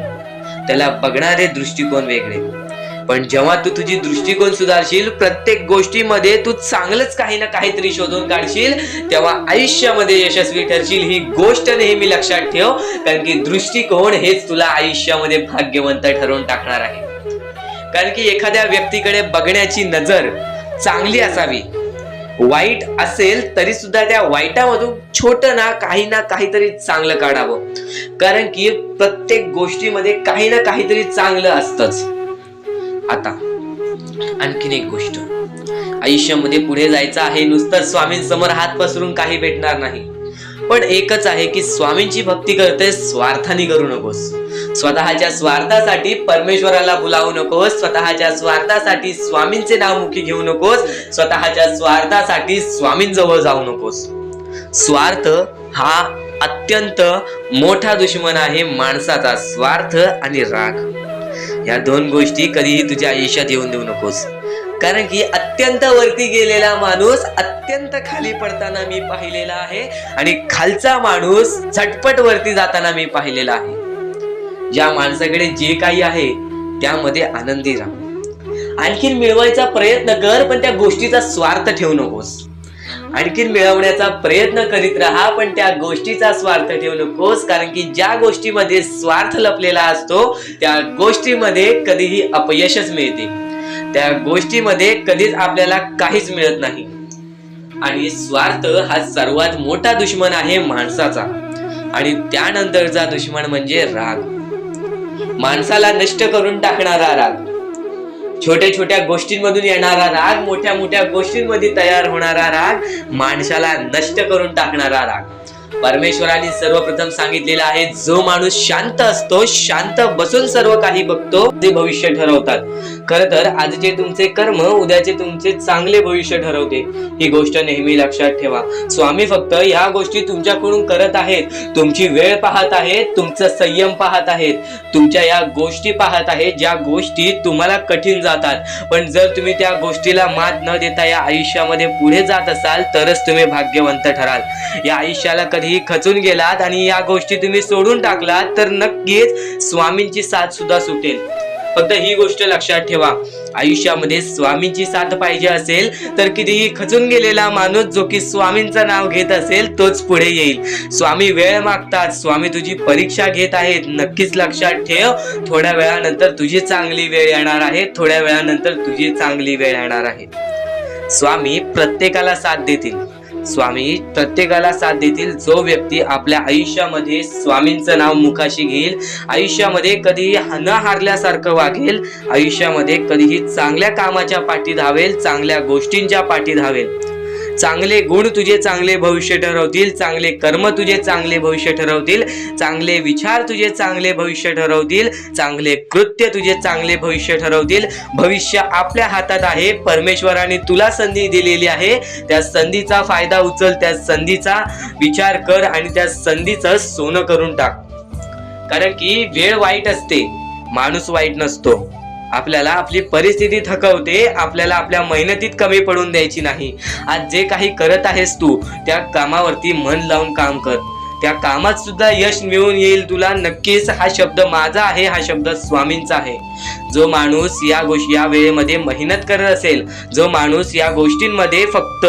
Speaker 1: त्याला बघणारे दृष्टिकोन वेगळे. पण जेव्हा तू तुझी दृष्टिकोन सुधारशील, प्रत्येक गोष्टीमध्ये तू चांगलंच काही ना काहीतरी शोधून काढशील, तेव्हा आयुष्यामध्ये यशस्वी ठरशील. ही गोष्ट नेहमी लक्षात ठेव. कारण की दृष्टिकोन हेच तुला आयुष्यामध्ये भाग्यवंत ठरवून टाकणार आहे. कारण की एखाद्या व्यक्तीकडे बघण्याची नजर चांगली असावी. वाईट असेल तरी सुद्धा त्या वाईटामधून छोटं ना काहीतरी चांगलं काढावं. कारण की प्रत्येक गोष्टीमध्ये काही ना काहीतरी चांगलं असतंच. आता आणखीन एक गोष्ट, आयुष्यामध्ये पुढे जायचं आहे, नुसतं स्वामींसमोर हात पसरून काही भेटणार नाही. पण एकच आहे की स्वामींची भक्ती करते, स्वार्थाने करू नकोस. स्वतःच्या स्वार्थासाठी परमेश्वराला बोलावू नकोस. स्वतःच्या स्वार्थासाठी स्वामींचे नाव मुखी घेऊ नकोस. स्वतःच्या स्वार्थासाठी स्वामींजवळ जाऊ नकोस. स्वार्थ हा अत्यंत मोठा दुश्मन आहे माणसाचा. स्वार्थ आणि राग या दोन गोष्टी कधीही तुझ्या आयुष्यात येऊन देऊ नकोस. कारण की अत्यंत वरती गेलेला माणूस अत्यंत खाली पडताना मी पाहिलेला आहे आणि खालचा माणूस झटपट वरती जाताना मी पाहिलेला आहे. ज्या माणसाकडे जे काही आहे त्यामध्ये आनंदी राहा. आणखीन मिळवायचा प्रयत्न कर, पण त्या गोष्टीचा स्वार्थ ठेवू नकोस. आणखीन मिळवण्याचा प्रयत्न करीत राहा, पण त्या गोष्टीचा स्वार्थ ठेवू नकोस. कारण की ज्या गोष्टीमध्ये स्वार्थ लपलेला असतो त्या गोष्टीमध्ये कधीही अपयशच मिळते. त्या गोष्टीमध्ये कधीच आपल्याला काहीच मिळत नाही. आणि स्वार्थ हा सर्वात मोठा दुश्मन आहे माणसाचा. आणि त्यानंतरचा दुश्मन म्हणजे राग. माणसाला नष्ट करून टाकणारा राग, छोट्या छोट्या गोष्टींमधून येणारा राग, मोठ्या मोठ्या गोष्टींमध्ये तयार होणारा राग, माणसाला नष्ट करून टाकणारा राग. परमेश्वराने सर्वप्रथम सांगितलेलं आहे, जो माणूस शांत असतो, शांत बसून सर्व काही बघतो, ते भविष्य ठरवतात. खरं तर आजचे तुमचे कर्म उद्याचे तुमचे चांगले भविष्य ठरवते. ही गोष्ट नेहमी लक्षात ठेवा. स्वामी फक्त या गोष्टी तुमच्याकडून करत आहेत. तुमची वेळ पाहत आहेत, तुमचं संयम पाहत आहेत, तुमच्या या गोष्टी पाहत आहेत ज्या गोष्टी तुम्हाला कठीण जातात. पण जर तुम्ही त्या गोष्टीला मात न देता या आयुष्यामध्ये पुढे जात असाल तरच तुम्ही भाग्यवंत ठराल. या आयुष्याला कधीही खचून गेलात आणि या गोष्टी तुम्ही सोडून टाकलात तर नक्कीच स्वामींची साथ सुद्धा सुटेल. फक्त ही गोष्ट लक्षात ठेवा, आयुष्यामध्ये स्वामींची साथ पाहिजे असेल तर कितीही खचून गेलेला माणूस जो की स्वामींचं नाव घेत असेल तोच पुढे येईल. स्वामी वेळ मागतात, स्वामी तुझी परीक्षा घेत आहेत. नक्कीच लक्षात ठेव, थोड्या वेळानंतर तुझी चांगली वेळ येणार आहे. थोड्या वेळानंतर तुझी चांगली वेळ येणार आहे. स्वामी प्रत्येकाला साथ देतील. स्वामी प्रत्येकाला साथ देतील. जो व्यक्ती आपल्या आयुष्यामध्ये स्वामींचं नाव मुखाशी घेईल, आयुष्यामध्ये कधीही न हारल्यासारखं वागेल, आयुष्यामध्ये कधीही चांगल्या कामाच्या पाठी धावेल, चांगल्या गोष्टींच्या पाठी धावेल. चांगले गुण तुझे चांगले भविष्य ठरवतील, चांगले कर्म तुझे चांगले भविष्य ठरवतील, चांगले विचार तुझे चांगले भविष्य ठरवतील, चांगले कृत्य तुझे चांगले भविष्य ठरवतील. भविष्य आपल्या हातात आहे. परमेश्वराने तुला संधी दिलेली आहे. त्या संधीचा फायदा उचल, त्या संधीचा विचार कर आणि त्या संधीचं सोनं करून टाक. कारण की वेळ वाईट असते, माणूस वाईट नसतो. आपल्याला आपली परिस्थिती थकवते, आपल्याला आपल्या मेहनतीत कमी पडून द्यायची नाही. आज जे काही करत आहेस तू त्या कामावरती मन लावून काम कर. त्या कामात सुद्धा यश मिळून येईल तुला नक्कीच. हा शब्द माझा आहे, हा शब्द स्वामींचा आहे. जो माणूस या वेळेमध्ये मेहनत करत असेल, जो माणूस या गोष्टींमध्ये फक्त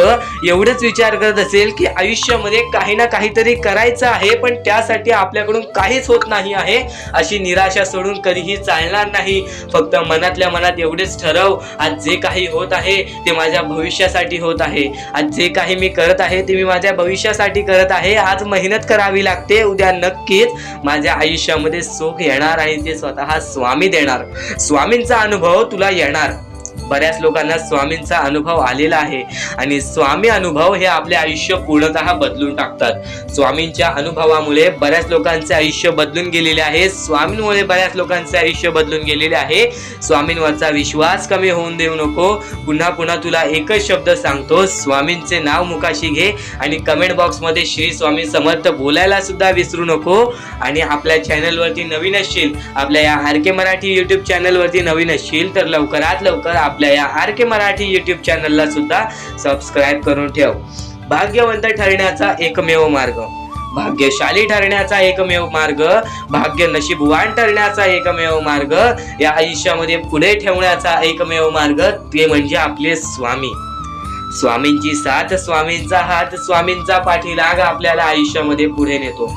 Speaker 1: एवढंच विचार करत असेल की आयुष्यामध्ये काही ना काहीतरी करायचं आहे पण त्यासाठी आपल्याकडून काहीच होत नाही आहे, अशी निराशा सोडून कधीही चालणार नाही. फक्त मनातल्या मनात एवढेच ठरव, आज जे काही होत आहे ते माझ्या भविष्यासाठी होत आहे. आज जे काही मी करत आहे ते मी माझ्या भविष्यासाठी करत आहे. आज मेहनत करावी लागते, उद्या नक्कीच माझ्या आयुष्यामध्ये सुख येणार आणि ते स्वतः स्वामी देणार. स्वामींचा अनुभव तुला येणार. बऱ्याच लोकांना स्वामींचा अनुभव आलेला आहे आणि स्वामी अनुभव हे आपले आयुष्य पूर्णतः बदलून टाकतात. स्वामींच्या अनुभवामुळे बऱ्याच लोकांचे आयुष्य बदलून गेलेले आहे. स्वामींमुळे बऱ्याच लोकांचे आयुष्य बदलून गेलेले आहे. स्वामींवरचा विश्वास कमी होऊन देऊ नको. पुन्हा पुन्हा तुला एकच शब्द सांगतो, स्वामींचे नाव मुखाशी घे आणि कमेंट बॉक्स मध्ये श्री स्वामी समर्थ बोलायला सुद्धा विसरू नको. आणि आपल्या चॅनलवरती नवीन असशील, आपल्या या आर.के. मराठी युट्यूब चॅनलवरती नवीन असशील तर लवकरात लवकर आपल्या या आर.के. मराठी युट्यूब चॅनलला सुद्धा सबस्क्राईब करून ठेव. भाग्यवंत ठरण्याचा एकमेव मार्ग, भाग्यशाली ठरण्याचा एकमेव मार्ग, भाग्य नशीबवान ठरण्याचा एकमेव मार्ग, या आयुष्यामध्ये पुढे ठेवण्याचा एकमेव मार्ग ते म्हणजे आपले स्वामी. स्वामींची साथ, स्वामींचा हात, स्वामींचा पाठीलाग आपल्याला आयुष्यामध्ये पुढे नेतो.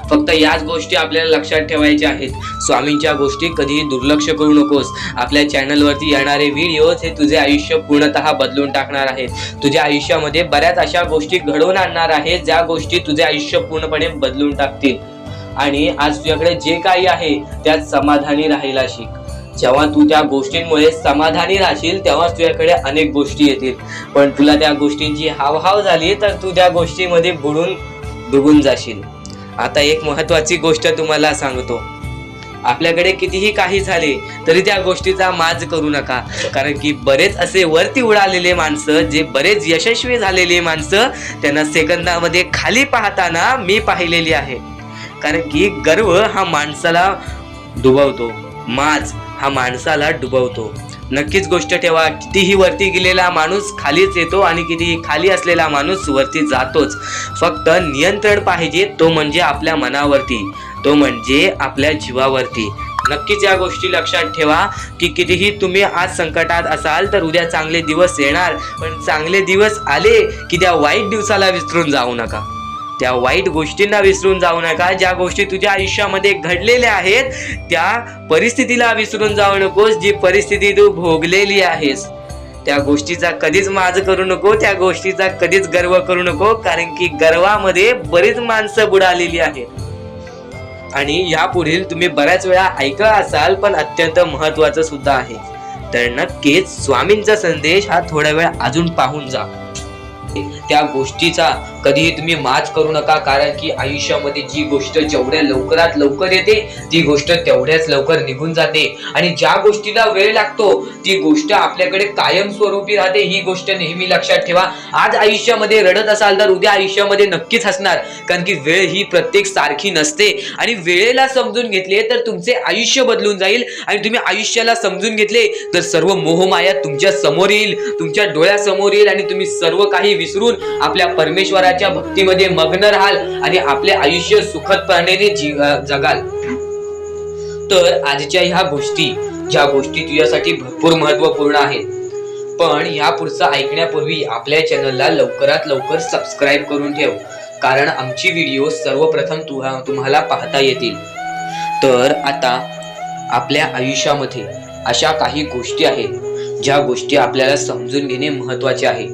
Speaker 1: फक्त याच गोष्टी आपल्याला लक्षात ठेवायच्या आहेत. स्वामींच्या गोष्टी कधीही दुर्लक्ष करू नकोस. आपल्या चॅनलवरती येणारे व्हिडिओज हे तुझे आयुष्य पूर्णतः बदलून टाकणार आहेत. तुझ्या आयुष्यामध्ये बऱ्याच अशा गोष्टी घडवून आणणार आहेत ज्या गोष्टी तुझे आयुष्य पूर्णपणे बदलून टाकतील. आणि आज तुझ्याकडे जे काही आहे त्यात समाधानी राहायला शिक. जेव्हा तू त्या गोष्टींमुळे समाधानी राहशील तेव्हाच तुझ्याकडे अनेक गोष्टी येतील. पण तुला त्या गोष्टींची हावहाव झाली तर तू त्या गोष्टीमध्ये बुडून डुबून जाशील. आता एक महत्वाची गोष्ट तुम्हाला सांगतो, आपल्याकडे कितीही काही झाले तरी त्या गोष्टीचा माज करू नका. कारण की बरेच असे वरती उडालेले माणसं, जे बरेच यशस्वी झालेले माणसं, त्यांना सेकंदामध्ये खाली पाहताना मी पाहिलेली आहे. कारण की गर्व हा माणसाला डुबवतो, माज हा माणसाला डुबवतो. नक्कीच गोष्ट ठेवा, कितीही वरती गेलेला माणूस खालीच येतो आणि कितीही खाली असलेला माणूस वरती जातोच. फक्त नियंत्रण पाहिजे, तो म्हणजे आपल्या मनावरती, तो म्हणजे आपल्या जीवावरती. नक्कीच या गोष्टी लक्षात ठेवा की कितीही तुम्ही आज संकटात असाल तर उद्या चांगले दिवस येणार. पण चांगले दिवस आले की त्या वाईट दिवसाला विसरून जाऊ नका, त्या वाईट गोष्टींना विसरून जाऊ नका. ज्या गोष्टी तुझ्या आयुष्यामध्ये घडलेल्या आहेत त्या परिस्थितीला विसरून जाऊ नकोस. जी परिस्थिती तू भोगलेली आहेस त्या गोष्टीचा कधीच माज करू नको, त्या गोष्टीचा कधीच गर्व करू नको. कारण की गर्वामध्ये बरीच माणसं बुडालेली आहेत. आणि यापुढील तुम्ही बऱ्याच वेळा ऐकलं असाल पण अत्यंत महत्वाचं सुद्धा आहे. तर नक्कीच स्वामींचा संदेश हा थोडा वेळ अजून पाहून जा. त्या गोष्टीचा कधीही तुम्ही माज करू नका. कारण की आयुष्यामध्ये जी गोष्ट जेवढ्या लवकरात लवकर येते ती गोष्ट तेवढ्याच लवकर निघून जाते. आणि ज्या गोष्टीला वेळ लागतो ती गोष्ट आपल्याकडे कायमस्वरूपी राहते. ही गोष्ट नेहमी लक्षात ठेवा. आज आयुष्यामध्ये रडत असाल तर उद्या आयुष्यामध्ये नक्कीच हसणार. कारण की वेळ ही प्रत्येक सारखी नसते आणि वेळेला समजून घेतले तर तुमचे आयुष्य बदलून जाईल. आणि तुम्ही आयुष्याला समजून घेतले तर सर्व मोहमाया तुमच्या समोर येईल, तुमच्या डोळ्यासमोर येईल आणि तुम्ही सर्व काही विसरून आपल्या परमेश्वराच्या भक्तीमध्ये मग्न राहाल आणि आपले आयुष्य सुखदपणे जगाल. तर आजच्या ह्या गोष्टी, ज्या गोष्टी तुझ्यासाठी भरपूर महत्वपूर्ण आहेत, पण ह्या पुढचं ऐकण्यापूर्वी आपल्या चॅनलला लवकरात लवकर सबस्क्राईब करून ठेव. कारण आमची व्हिडिओ सर्वप्रथम तुम्हाला पाहता येतील. तर आता आपल्या आयुष्यामध्ये अशा काही गोष्टी आहेत ज्या गोष्टी आपल्याला समजून घेणे महत्वाचे आहे.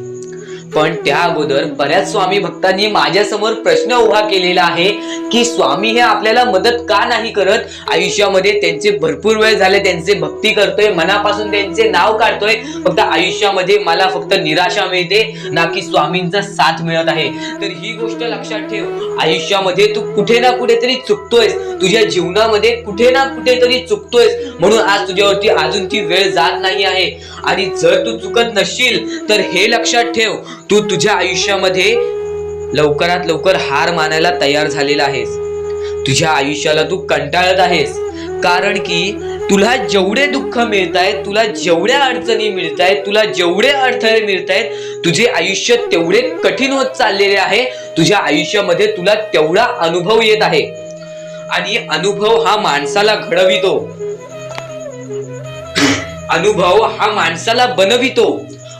Speaker 1: पण त्या अगोदर बऱ्याच स्वामी भक्तांनी माझ्यासमोर प्रश्न उभा केलेला आहे की स्वामी हे आपल्याला मदत का नाही करत. आयुष्यामध्ये त्यांचे भरपूर वेळ झाले, त्यांचे भक्ती करतोय, मनापासून त्यांचे नाव काढतोय, फक्त आयुष्यामध्ये मला फक्त निराशा मिळते, ना की स्वामींचा साथ मिळत आहे. तर ही गोष्ट लक्षात ठेव, आयुष्यामध्ये तू कुठे ना कुठेतरी चुकतोयस, तुझ्या जीवनामध्ये कुठे ना कुठेतरी चुकतोयस. म्हणून आज तुझ्यावरती अजून ती वेळ जात नाही आहे. आणि जर तू चुकत नसशील तर हे लक्षात ठेव, तू तुझ्या आयुष्यामध्ये लवकरात लवकर हार मानायला तयार झालेला आहेस. तुझ्या आयुष्याला तू कंटाळत आहेस. कारण की तुला जेवढे दुःख मिळतायत, तुला जेवढ्या अडचणी मिळतायत, तुला जेवढे अडथळे मिळतायत, तुझे आयुष्य तेवढे कठीण होत चाललेले आहे. तुझ्या आयुष्यामध्ये तुला तेवढा अनुभव येत आहे आणि अनुभव हा माणसाला घडवितो, अनुभव हा माणसाला बनवितो,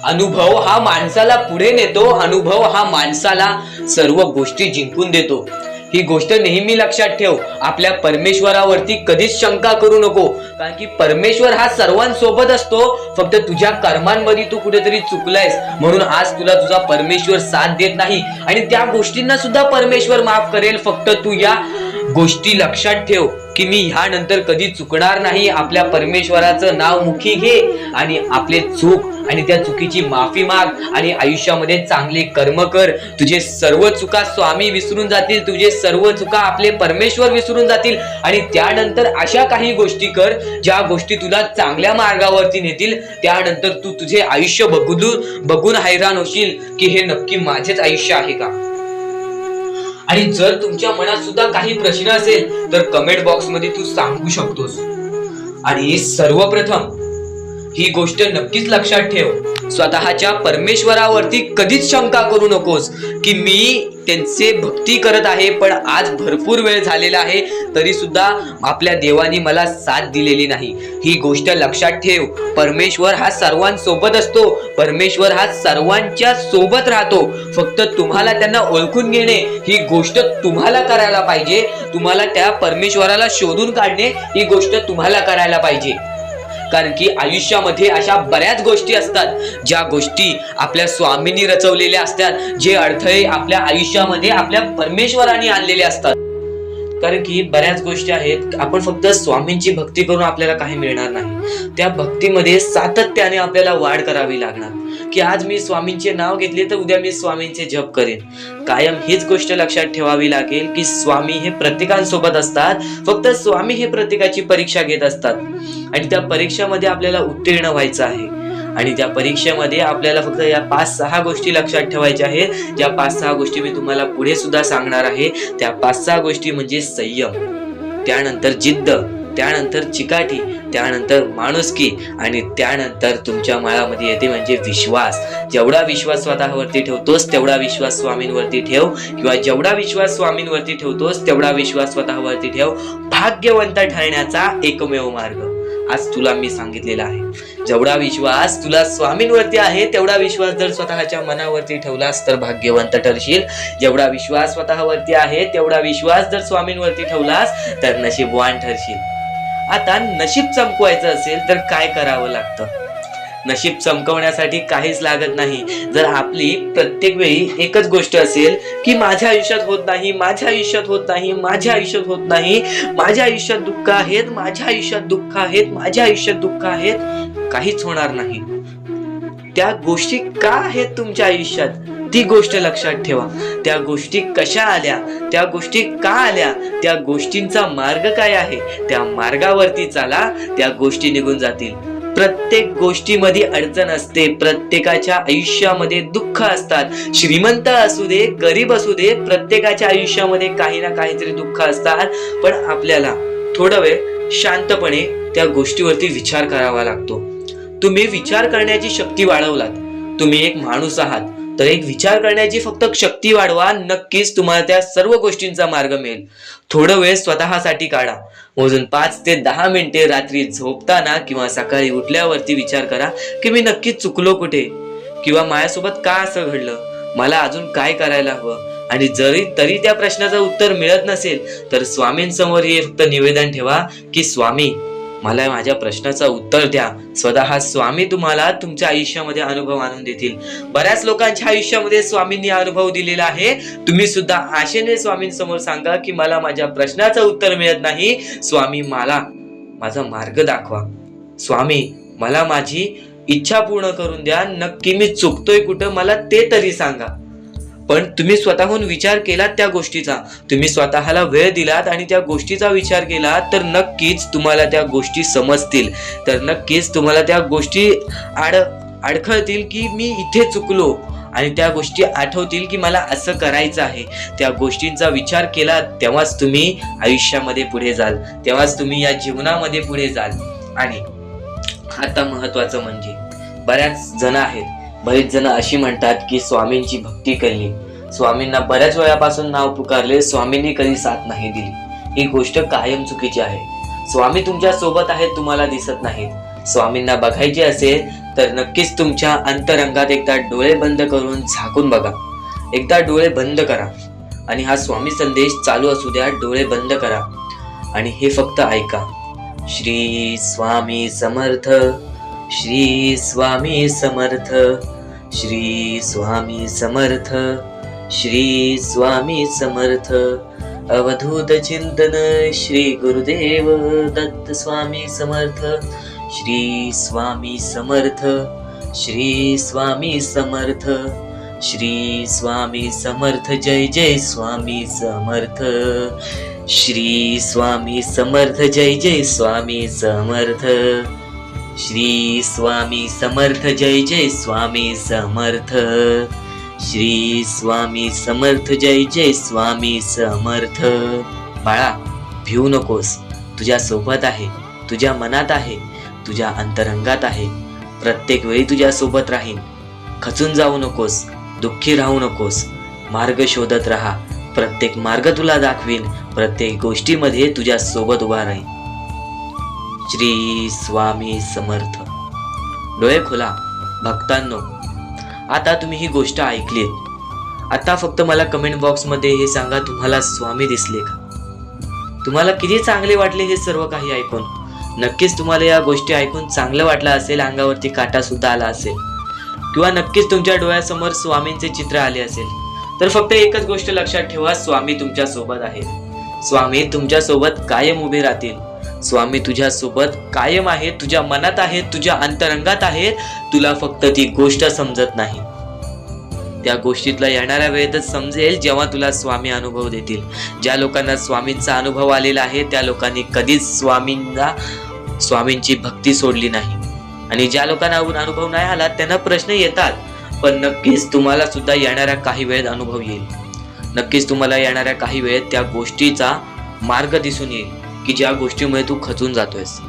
Speaker 1: अनुभव हा माणसाला पुढे नेतो, अनुभव हा माणसाला सर्व गोष्टी जिंकून देतो। ही गोष्ट नेहमी लक्षात ठेव। आपल्या परमेश्वरावरती कधीच शंका करू नको, कारण की परमेश्वर हा सर्वांसोबत असतो। फक्त तुझ्या कर्मांमध्ये तू कुठेतरी चुकलायस म्हणून आज तुला तुझा परमेश्वर साथ देत नाही आणि त्या गोष्टींना सुद्धा परमेश्वर माफ करेल। फक्त तू या गोष्टी लक्षात ठेव की मी ह्यानंतर कधी चुकणार नाही। आपल्या परमेश्वराचं नाव मुखी घे आणि आपले चूक आणि त्या चुकीची माफी माग आणि आयुष्यामध्ये चांगले कर्म कर। तुझे सर्व चुका स्वामी विसरून जातील, तुझे सर्व चुका आपले परमेश्वर विसरून जातील आणि त्यानंतर अशा काही गोष्टी कर ज्या गोष्टी तुला चांगल्या मार्गावरती नेतील। त्यानंतर तू तुझे आयुष्य बघून हैराण होशील की हे नक्की माझेच आयुष्य आहे का। आणि जर तुमच्या मनात सुद्धा काही प्रश्न असेल तर कमेंट बॉक्स मध्ये तू सांगू शकतोस। आणि सर्वप्रथम ही गोष्ट नक्कीच लक्षात ठेव, स्वतःच्या परमेश्वरावरती कधीच शंका करू नकोस की मी त्यांचे भक्ती करत आहे पण आज भरपूर वेळ झालेला आहे तरी सुद्धा आपल्या देवाने मला साथ दिलेली नाही। ही गोष्ट लक्षात ठेव, परमेश्वर हा सर्वांसोबत असतो, परमेश्वर हा सर्वांच्या सोबत राहतो। फक्त तुम्हाला त्यांना ओळखून घेणे ही गोष्ट तुम्हाला करायला पाहिजे, तुम्हाला त्या परमेश्वराला शोधून काढणे ही गोष्ट तुम्हाला करायला पाहिजे। कारण की आयुष्यामध्ये अशा बऱ्याच गोष्टी असतात ज्या गोष्टी आपल्या स्वामींनी रचवलेल्या असतात, जे अडथळे आपल्या आयुष्यामध्ये आपल्या परमेश्वराने आणलेले असतात। कारण की बऱ्याच गोष्टी आहेत, आपण फक्त स्वामींची भक्ती करून आपल्याला काही मिळणार नाही, त्या भक्तीमध्ये सातत्याने आपल्याला वाढ करावी लागणार। की आज मी स्वामींचे नाव घेतले तर उद्या मी स्वामींचे जप करेन। कायम हीच गोष्ट लक्षात ठेवावी लागेल की स्वामी हे प्रत्येकांसोबत असतात, फक्त स्वामी हे प्रत्येकाची परीक्षा घेत असतात आणि त्या परीक्षेमध्ये आपल्याला उत्तीर्ण व्हायचं आहे। आणि त्या परीक्षेमध्ये आपल्याला फक्त या 5-6 गोष्टी लक्षात ठेवायच्या आहेत, ज्या 5-6 गोष्टी मी तुम्हाला पुढे सुद्धा सांगणार आहे। त्या 5-6 गोष्टी म्हणजे संयम, त्यानंतर जिद्द, त्यानंतर चिकाटी, त्यानंतर माणुसकी आणि त्यानंतर तुमच्या मनामध्ये येते म्हणजे विश्वास। जेवढा विश्वास स्वतःवरती ठेवतोस तेवढा विश्वास स्वामींवरती ठेव, किंवा जेवढा विश्वास स्वामींवरती ठेवतोस तेवढा विश्वास स्वतःवरती ठेव। भाग्यवंत ठरण्याचा एकमेव मार्ग आज तुला मी सांगितलेला आहे। जेवढा विश्वास तुला स्वामींवरती आहे तेवढा विश्वास जर स्वतःच्या मनावरती ठेवलास तर भाग्यवंत ठरशील। जेवढा विश्वास स्वतःवरती आहे तेवढा विश्वास जर स्वामींवरती ठेवलास तर नशीबवान ठरशील। आता नशीब चमकवायचं असेल तर काय करावं लागतं? नशीब चमकवण्यासाठी काहीच लागत नाही। जर आपली प्रत्येक वेळी एकच गोष्ट असेल की माझ्या आयुष्यात होत नाही, माझ्या आयुष्यात होत नाही, माझ्या आयुष्यात होत नाही, माझ्या आयुष्यात दुःख आहेत, माझ्या आयुष्यात दुःख आहेत, माझ्या आयुष्यात दुःख आहेत, काहीच होणार नाही। त्या गोष्टी का आहेत तुमच्या आयुष्यात ती गोष्ट लक्षात ठेवा। त्या गोष्टी कशा आल्या, त्या गोष्टी का आल्या, त्या गोष्टींचा मार्ग काय आहे, त्या मार्गावरती चाला, त्या गोष्टी निघून जातील। प्रत्येक गोष्टीमध्ये अडचण असते, प्रत्येकाच्या आयुष्यामध्ये दुःख असतात, श्रीमंत असू दे गरीब असू दे, प्रत्येकाच्या आयुष्यामध्ये काही ना काहीतरी दुःख असतात। पण आपल्याला थोडा वेळ शांतपणे त्या गोष्टीवरती विचार करावा लागतो। तुम्ही विचार करण्याची शक्ती वाढवलात, तुम्ही एक माणूस आहात तर एक विचार करण्याची फक्त शक्ती वाढवा, नक्कीच तुम्हाला त्या सर्व गोष्टींचा मार्ग मिळेल। थोडा वेळ स्वतःसाठी काढा, मोजून 5 ते 10 मिनिटे रात्री झोपताना किंवा सकाळी उठल्यावरती विचार करा की मी नक्की चुकलो कुठे, किंवा माझ्यासोबत का असं घडलं, मला अजून काय करायला हवं। आणि तरी त्या प्रश्नाचं उत्तर मिळत नसेल तर स्वामींसमोर हे फक्त निवेदन ठेवा की स्वामी मला माझ्या प्रश्नाचं उत्तर द्या। स्वतः स्वामी तुम्हाला तुमच्या आयुष्यामध्ये अनुभव आणून देतील। बऱ्याच लोकांच्या आयुष्यामध्ये स्वामींनी अनुभव दिलेला आहे। तुम्ही सुद्धा आशेने स्वामींसमोर सांगा की मला माझ्या प्रश्नाचं उत्तर मिळत नाही, स्वामी मला माझा मार्ग दाखवा, स्वामी मला माझी इच्छा पूर्ण करून द्या, नक्की मी चुकतोय कुठं मला ते तरी सांगा। पण तुम्ही स्वतःहून विचार केलात त्या गोष्टीचा, तुम्ही स्वतःला वेळ दिलात आणि त्या गोष्टीचा विचार केलात तर नक्कीच तुम्हाला त्या गोष्टी समजतील, तर नक्कीच तुम्हाला त्या गोष्टी अडखळतील की मी इथे चुकलो, आणि त्या गोष्टी आठवतील की मला असं करायचं आहे। त्या गोष्टींचा विचार केला तेव्हाच तुम्ही आयुष्यामध्ये पुढे जाल, तेव्हाच तुम्ही या जीवनामध्ये पुढे जाल। आणि आता महत्वाचं म्हणजे बऱ्याच जण आहेत, बरेच जण अशी म्हणतात की स्वामींची भक्ती केली स्वामींना बऱ्याच वेळापासून नाव पुकारले, स्वामींनी कधी साथ नाही दिली. ही गोष्ट कायम चुकीची आहे. स्वामी तुमच्या सोबत आहेत, तुम्हाला दिसत नाहीत. स्वामींना बघायचे असेल तर नक्कीच तुमच्या अंतरंगात एकदा डोळे बंद करून झाकून बघा. एकदा डोळे बंद करा आणि हा स्वामी संदेश चालू असू द्या. डोळे बंद करा आणि हे फक्त ऐका. श्री स्वामी समर्थ, श्री स्वामी समर्थ, श्री स्वामी समर्थ, श्री स्वामी समर्थ. अवधूत चिंतन श्री गुरुदेव दत्त स्वामी समर्थ. श्री स्वामी समर्थ, श्री स्वामी समर्थ, श्री स्वामी समर्थ. जय जय स्वामी समर्थ. श्री स्वामी समर्थ. जय जय स्वामी समर्थ. श्री स्वामी समर्थ. जय जय स्वामी समर्थ. श्री स्वामी समर्थ. जय जय स्वामी समर्थ. बाळा, भिवू नकोस. तुझ्या सोबत आहे, तुझ्या मनात आहे, तुझ्या अंतरंगात आहे. प्रत्येक वेळी तुझ्या सोबत राहीन. खचून जाऊ नकोस, दुःखी राहू नकोस. मार्ग शोधत राहा. प्रत्येक मार्ग तुला दाखवीन. प्रत्येक गोष्टीमध्ये तुझ्या सोबत उभा राहीन. श्री स्वामी समर्थ. डोळे खोला भक्तांनो. आता तुम्ही ही गोष्ट ऐकलीत. आता फक्त मला कमेंट बॉक्स मध्ये हे सांगा, तुम्हाला स्वामी दिसले का? तुम्हाला किती चांगले वाटले हे सर्व काही ऐकून? नक्कीच तुम्हाला या गोष्टी ऐकून चांगलं वाटलं असेल, अंगावरती काटा सुद्धा आला असेल, किंवा नक्कीच तुमच्या डोळ्यासमोर स्वामींचे चित्र आले असेल. तर फक्त एकच गोष्ट लक्षात ठेवा, स्वामी तुमच्या सोबत आहे. स्वामी तुमच्या सोबत कायम उभे राहतील. स्वामी तुझ्या सोबत कायम आहेत, तुझ्या मनात आहेत, तुझ्या अंतरंगात आहेत. तुला फक्त ती गोष्ट समजत नाही. त्या गोष्टीतला येणाऱ्या वेळेतच समजेल जेव्हा तुला स्वामी अनुभव देतील. ज्या लोकांना स्वामींचा अनुभव आलेला आहे त्या लोकांनी कधीच स्वामींची भक्ती सोडली नाही. आणि ज्या लोकांना अनुभव नाही आला त्यांना प्रश्न येतात, पण नक्कीच तुम्हाला सुद्धा येणाऱ्या काही वेळेत अनुभव येईल. नक्कीच तुम्हाला येणाऱ्या काही वेळेत त्या गोष्टीचा मार्ग दिसून येईल की ज्या गोष्टीमुळे तू खचून जातोयस.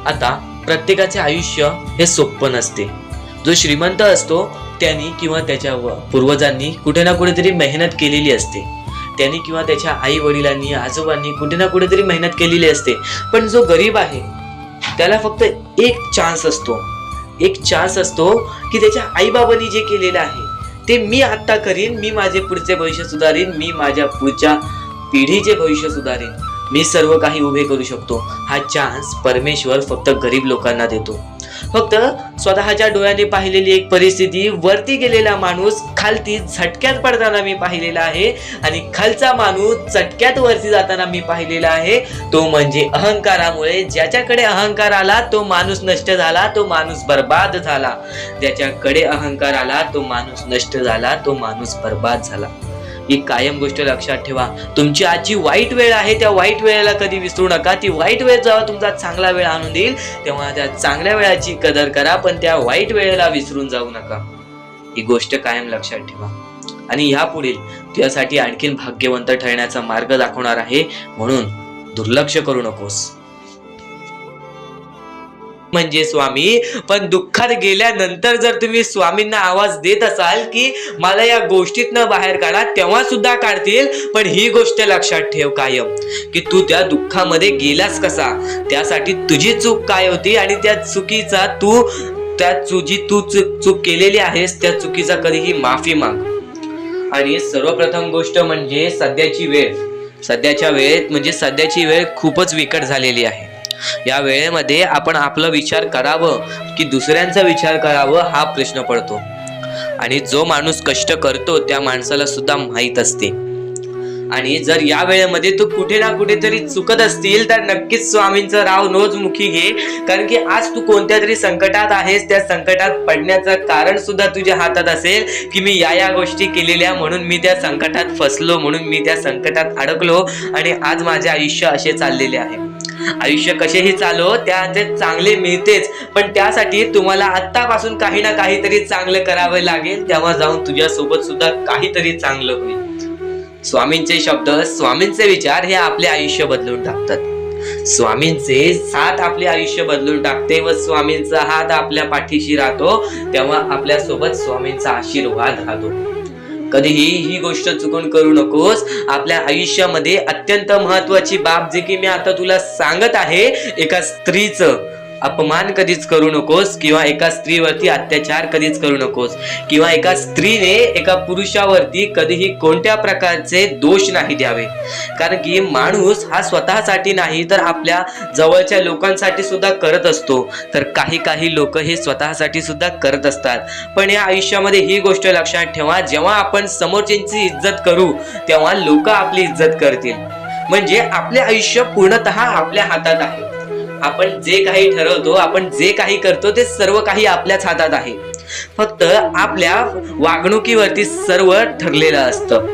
Speaker 1: आता प्रत्येकाचे आयुष्य हे सोपं नसते. जो श्रीमंत असतो त्यांनी किंवा त्याच्या पूर्वजांनी कुठे ना कुठेतरी मेहनत केलेली असते. त्यांनी किंवा त्याच्या आई वडिलांनी आजोबांनी कुठे ना कुठेतरी मेहनत केलेली असते. पण जो गरीब आहे त्याला फक्त एक चान्स असतो की त्याच्या आई बाबांनी जे केलेलं आहे ते मी आता करीन. मी माझे पुढचे भविष्य सुधारीन. मी माझ्या पुढच्या पिढीचे भविष्य सुधारीन. मी सर्व काही उभे करू शकतो. हा चान्स परमेश्वर फक्त गरीब लोकांना देतो. फक्त स्वतःच्या डोळ्याने पाहिलेली एक परिस्थिती, वरती गेलेला माणूस खालती झटक्यात पडताना मी पाहिलेला आहे, आणि खालचा माणूस चटक्यात वरती जाताना मी पाहिलेला आहे. तो म्हणजे अहंकारामुळे. ज्याच्याकडे अहंकार आला तो माणूस नष्ट झाला, तो माणूस बर्बाद झाला. ज्याच्याकडे अहंकार आला तो माणूस नष्ट झाला, तो माणूस बर्बाद झाला. ही कायम गोष्ट लक्षात ठेवा. तुमची आजची वाईट वेळ आहे, त्या वाईट वेळेला कधी विसरू नका. ती वाईट वेळ जेव्हा तुमचा चांगला वेळ आणून देईल तेव्हा त्या चांगल्या वेळाची कदर करा, पण त्या वाईट वेळेला विसरून जाऊ नका. ही गोष्ट कायम लक्षात ठेवा. आणि यापुढील तुझ्यासाठी आणखीन भाग्यवंत ठरण्याचा मार्ग दाखवणार आहे, म्हणून दुर्लक्ष करू नकोस. म्हणजे स्वामी. पण दुःखात गेल्यानंतर जर तुम्ही स्वामींना आवाज देत असाल की मला या गोष्टीतनं बाहेर काढा, तेव्हा सुद्धा काढतील. पण ही गोष्ट लक्षात ठेव कायम की तू त्या दुःखामध्ये गेलास कसा, त्यासाठी तुझी चूक काय होती, आणि त्या चुकीचा चूक केलेली आहेस त्या चुकीचा कधीही माफी माग. आणि सर्वप्रथम गोष्ट म्हणजे सध्याची वेळ खूपच विकट झालेली आहे. या वेळेमध्ये आपण आपला विचार करावं की दुसऱ्यांचा विचार करावं हा प्रश्न पडतो. आणि जो माणूस कष्ट करतो त्या माणसाला सुद्धा माहित असते. आणि जर या वेळेमध्ये तू कुठे ना कुठेतरी चुकत असतील तर नक्कीच स्वामींचं राव नोजमुखी घे. कारण की आज तू कोणत्या तरी संकटात आहेस. त्या संकटात पडण्याचं कारण सुद्धा तुझ्या हातात असेल की मी या गोष्टी केलेल्या म्हणून मी त्या संकटात फसलो, म्हणून मी त्या संकटात अडकलो आणि आज माझे आयुष्य असे चाललेले आहे. आयुष्य कसेही चालो त्याचे चांगले मिळतेच, पण त्यासाठी तुम्हाला आत्तापासून काही ना काहीतरी चांगलं करावं लागेल. तेव्हा जाऊन तुझ्या सोबत सुद्धा काहीतरी चांगलं होईल. स्वामींचे शब्द, स्वामींचे विचार हे आपले आयुष्य बदलून टाकतात. स्वामींचे साथ आपले आयुष्य बदलून टाकते व स्वामींचा हात आपल्या पाठीशी राहतो तेव्हा आपल्या सोबत स्वामींचा आशीर्वाद राहतो. कधीही ही गोष्ट चुकून करू नकोस. आपल्या आयुष्यामध्ये अत्यंत महत्वाची बाब जे की मी आता तुला सांगत आहे, एका स्त्रीचं अपमान कधीच करू नकोस, किंवा एका स्त्रीवरती अत्याचार कधीच करू नकोस, किंवा एका स्त्रीने एका पुरुषावरती कधीही कोणत्या प्रकारचे दोष नाही द्यावे. कारण की माणूस हा स्वतःसाठी नाही तर आपल्या जवळच्या लोकांसाठी सुद्धा करत असतो. तर काही लोक हे स्वतःसाठी सुद्धा करत असतात. पण या आयुष्यामध्ये ही गोष्ट लक्षात ठेवा, जेव्हा आपण समोरच्यांची इज्जत करू तेव्हा लोक आपली इज्जत करतील. म्हणजे आपले आयुष्य पूर्णतः आपल्या हातात आहे. आपण जे काही ठरवतो, आपण जे काही करतो ते सर्व काही आपल्याच हातात आहे. फक्त आपल्या वागणुकीवरती सर्व ठरलेलं असतं.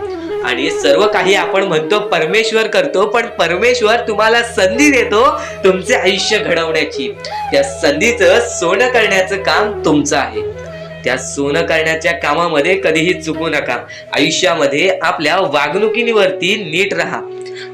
Speaker 1: आणि सर्व काही आपण म्हणतो परमेश्वर करतो, पण परमेश्वर तुम्हाला संधी देतो तुमचे आयुष्य घडवण्याची. त्या संधीचं सोनं करण्याचं काम तुमचं आहे. त्या सोनं करण्याच्या कामामध्ये कधीही चुकू नका. आयुष्यामध्ये आपल्या वागणुकीवरती नीट राहा.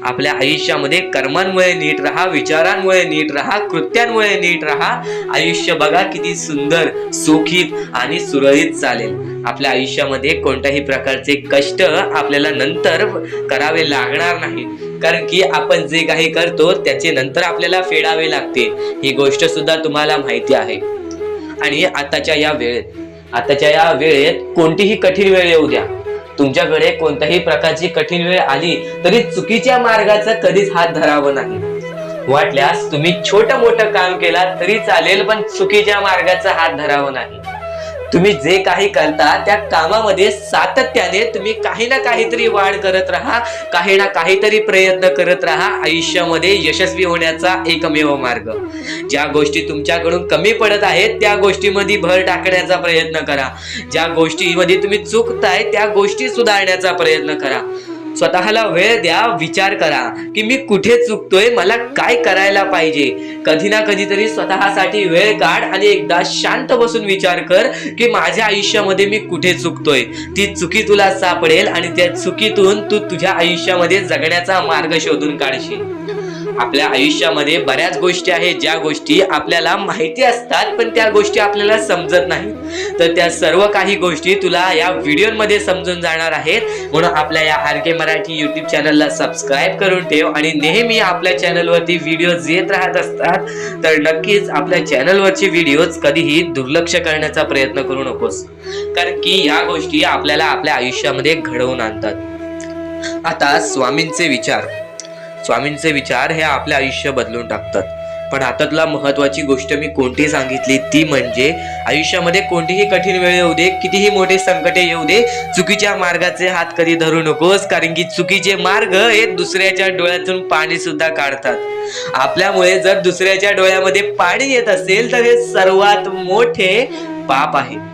Speaker 1: आपल्या आयुष्यामध्ये कर्मांमुळे नीट राहा, विचारांमुळे नीट राहा, कृत्यांमुळे नीट राहा. आयुष्य बघा किती सुंदर, सुखीत आणि सुरळीत चालेल. आपल्या आयुष्यामध्ये कोणत्याही प्रकारचे कष्ट आपल्याला नंतर करावे लागणार नाही. कारण की आपण जे काही करतो त्याचे नंतर आपल्याला फेडावे लागते. ही गोष्ट सुद्धा तुम्हाला माहिती आहे. आणि आताच्या या वेळेत कोणतीही कठीण वेळ येऊ द्या, तुमच्याकडे कोणत्याही प्रकारची कठीण वेळ आली तरी चुकीच्या मार्गाचा कधीच हात धरावा नाही. वाटल्यास तुम्ही छोटं मोठं काम केला तरी चालेल, पण चुकीच्या मार्गाचा हात धरावा नाही. तुम्ही जे काही करता त्या कामामध्ये सातत्याने तुम्ही काही ना काहीतरी वाढ करत राहा, काही ना काहीतरी प्रयत्न करत राहा. आयुष्यामध्ये यशस्वी होण्याचा एकमेव मार्ग. ज्या गोष्टी तुमच्याकडून कमी पडत आहेत त्या गोष्टीमध्ये भर टाकण्याचा प्रयत्न करा. ज्या गोष्टीमध्ये तुम्ही चुकताय त्या गोष्टी सुधारण्याचा प्रयत्न करा. स्वतःला वेळ द्या, विचार करा की मी कुठे चुकतोय, मला काय करायला पाहिजे. कधी ना कधीतरी स्वतःसाठी वेळ काढ आणि एकदा शांत बसून विचार कर की माझ्या आयुष्यामध्ये मी कुठे चुकतोय. ती चुकी तुला सापडेल आणि त्या चुकीतून तू तुझ्या आयुष्यामध्ये जगण्याचा मार्ग शोधून काढशील. आपल्या आयुष्यामध्ये बऱ्याच गोष्टी आहेत ज्या गोष्टी आपल्याला माहिती असतात पण त्या गोष्टी आपल्याला समजत नाही. तर त्या सर्व काही गोष्टी तुला या व्हिडिओमध्ये समजून जाणार आहेत. म्हणून आपल्या या RK मराठी YouTube चॅनलला सबस्क्राईब करून ठेव आणि नेहमी आपल्या चॅनलवरती व्हिडिओज येत राहत असतात. तर नक्कीच आपल्या चॅनलवरचे व्हिडिओज कधीही दुर्लक्ष करण्याचा प्रयत्न करू नकोस, कारण की या गोष्टी आपल्याला आपल्या आयुष्यामध्ये घडवून आणतात. आता स्वामींचे विचार हे आपले आयुष्य बदलून टाकतात. पण आता तुला महत्वाची गोष्ट मी कोणती सांगितली ती म्हणजे आयुष्यामध्ये कोणतीही कठीण वेळ येऊ दे, कितीही मोठे संकटे येऊ दे, चुकीच्या मार्गाचे हात कधी धरू नकोस. कारण की चुकीचे मार्ग हे दुसऱ्याच्या डोळ्यातून पाणी सुद्धा काढतात. आपल्यामुळे जर दुसऱ्याच्या डोळ्यामध्ये पाणी येत असेल तर हे सर्वात मोठे पाप आहे.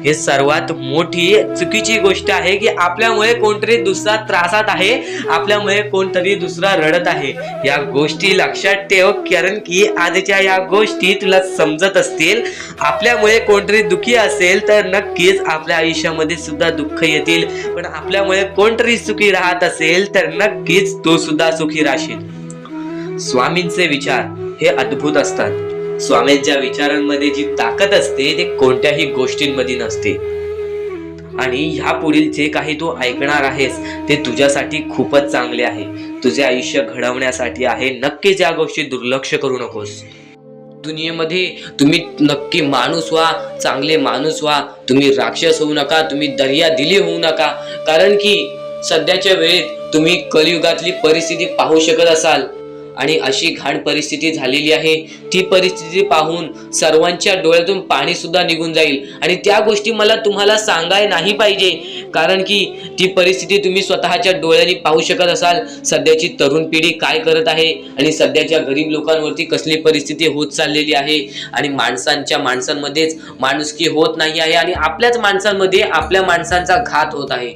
Speaker 1: हे सर्वात मोठी चुकीची गोष्ट आहे की आपल्यामुळे कोणतरी दुसरा त्रासात आहे, आपल्यामुळे कोणतरी दुसरा रडत आहे. या गोष्टी लक्षात ठेव, कारण की आजच्या या गोष्टी तुला समजत असतील. आपल्यामुळे कोणतरी दुखी असेल तर नक्कीच आपल्या आयुष्यामध्ये सुद्धा दुःख येतील. पण आपल्यामुळे कोणतरी सुखी राहत असेल तर नक्कीच तो सुद्धा सुखी राहशील. स्वामींचे विचार हे अद्भुत असतात. स्वामींच्या विचारांमध्ये जी ताकद असते ते कोणत्याही गोष्टींमध्ये नसते. आणि ह्या पुढील जे काही तू ऐकणार आहेस ते तुझ्यासाठी खूपच चांगले आहे, तुझे आयुष्य घडवण्यासाठी आहे. नक्कीच या गोष्टी दुर्लक्ष करू नकोस. दुनियेमध्ये तुम्ही नक्की माणूस व्हा, चांगले माणूस व्हा. तुम्ही राक्षस होऊ नका, तुम्ही दर्यादिली होऊ नका. कारण की सध्याच्या वेळेत तुम्ही कलियुगातली परिस्थिती पाहू शकत असाल आणि अशी घाण परिस्थिती झालेली आहे. ती परिस्थिती पाहून सर्वांच्या डोळ्यातून पाणी सुद्धा निघून जाईल. आणि त्या गोष्टी मला तुम्हाला सांगाय नाही पाहिजे, कारण की ती परिस्थिती तुम्ही स्वतःच्या डोळ्यांनी पाहू शकत असाल. सध्याची तरुण पिढी काय करत आहे आणि सध्याच्या गरीब लोकांवरती कसली परिस्थिती होत चाललेली आहे. आणि माणसांमध्येच माणुसकी होत नाही आहे आणि आपल्याच माणसांमध्ये आपल्या माणसांचा घात होत आहे.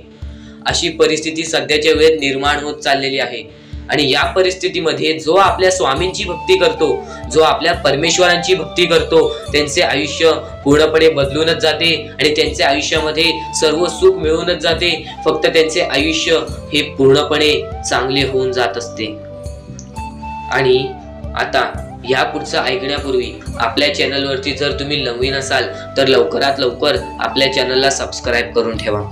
Speaker 1: अशी परिस्थिती सध्याच्या वेळेत निर्माण होत चाललेली आहे. आणि या परिस्थितीमध्ये जो आपल्या स्वामींची भक्ती करतो, जो आपल्या परमेश्वरांची भक्ती करतो, त्यांचे आयुष्य पूर्णपणे बदलूनच जाते आणि त्यांच्या आयुष्यामध्ये सर्व सुख मिळूनच जाते. फक्त त्यांचे आयुष्य हे पूर्णपणे चांगले होऊन जात असते. आणि आता या पुढचं ऐकण्यापूर्वी आपल्या चॅनलवरती जर तुम्ही नवीन असाल तर लवकरात लवकर आपल्या चॅनलला सबस्क्राईब करून ठेवा.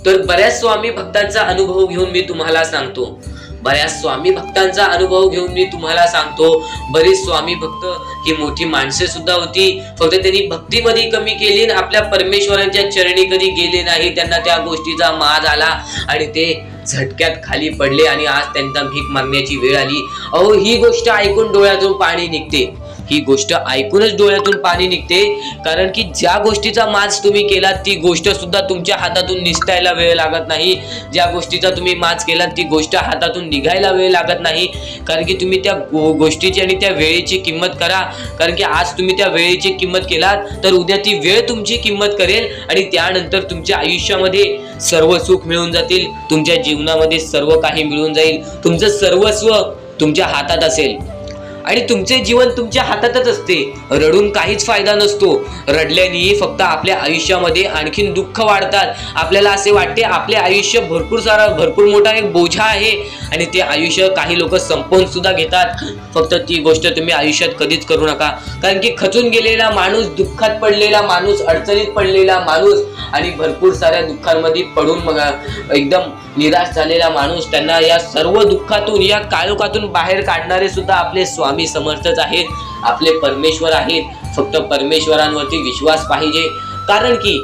Speaker 1: तर बऱ्याच स्वामी भक्तांचा अनुभव घेऊन मी तुम्हाला सांगतो, बऱ्याच स्वामी भक्तांचा अनुभव घेऊन मी तुम्हाला सांगतो, बरीच स्वामी भक्त ही मोठी माणसे सुद्धा होती, फक्त त्यांनी भक्तीमध्ये कमी केली आणि आपल्या परमेश्वरांच्या चरणी कधी गेले नाही, त्यांना त्या गोष्टीचा माज आला आणि ते झटक्यात खाली पडले आणि आज त्यांना भीक मागण्याची वेळ आली. अहो, ही गोष्ट ऐकून डोळ्यातून पाणी निघते, ही गोष्ट ऐकूनच डोळ्यातून पाणी निघते, कारण की ज्या गोष्टीचा माज तुम्ही केलात ती गोष्ट सुद्धा तुमच्या हातातून निसटायला वेळ लागत नाही, ज्या गोष्टीचा तुम्ही माज केलात ती गोष्ट हातातून निघायला वेळ लागत नाही, कारण की तुम्ही त्या गोष्टीची आणि त्या वेळेची किंमत करा, कारण की आज तुम्ही त्या वेळेची किंमत केलात तर उद्या ती वेळ तुमची किंमत करेल आणि त्यानंतर तुमच्या आयुष्यामध्ये सर्व सुख मिळून जातील, तुमच्या जीवनामध्ये सर्व काही मिळून जाईल, तुमचं सर्वस्व तुमच्या हातात असेल आणि तुमचे जीवन तुमच्या हातातच असते. रडून काहीच फायदा नसतो, रडल्याने फक्त आपल्या आयुष्यामध्ये आणखीन दुःख वाढतात, आपल्याला असे वाटते आपले आयुष्य भरपूर मोठा एक बोझा आहे आणि ते आयुष्य काही लोक संपवून सुद्धा घेतात. फक्त ती गोष्ट तुम्ही आयुष्यात कधीच करू नका, कारण की खचून गेलेला माणूस, दुःखात पडलेला माणूस, अडचणीत पडलेला माणूस आणि भरपूर साऱ्या दुःखांमध्ये पडून मग एकदम निराश झालेला माणूस, त्यांना या सर्व दुःखातून, या काळोखातून बाहेर काढणारे सुद्धा आपले स्वामी समर्थच आहेत, आपले परमेश्वर आहेत. फक्त परमेश्वरांवरती विश्वास पाहिजे, कारण की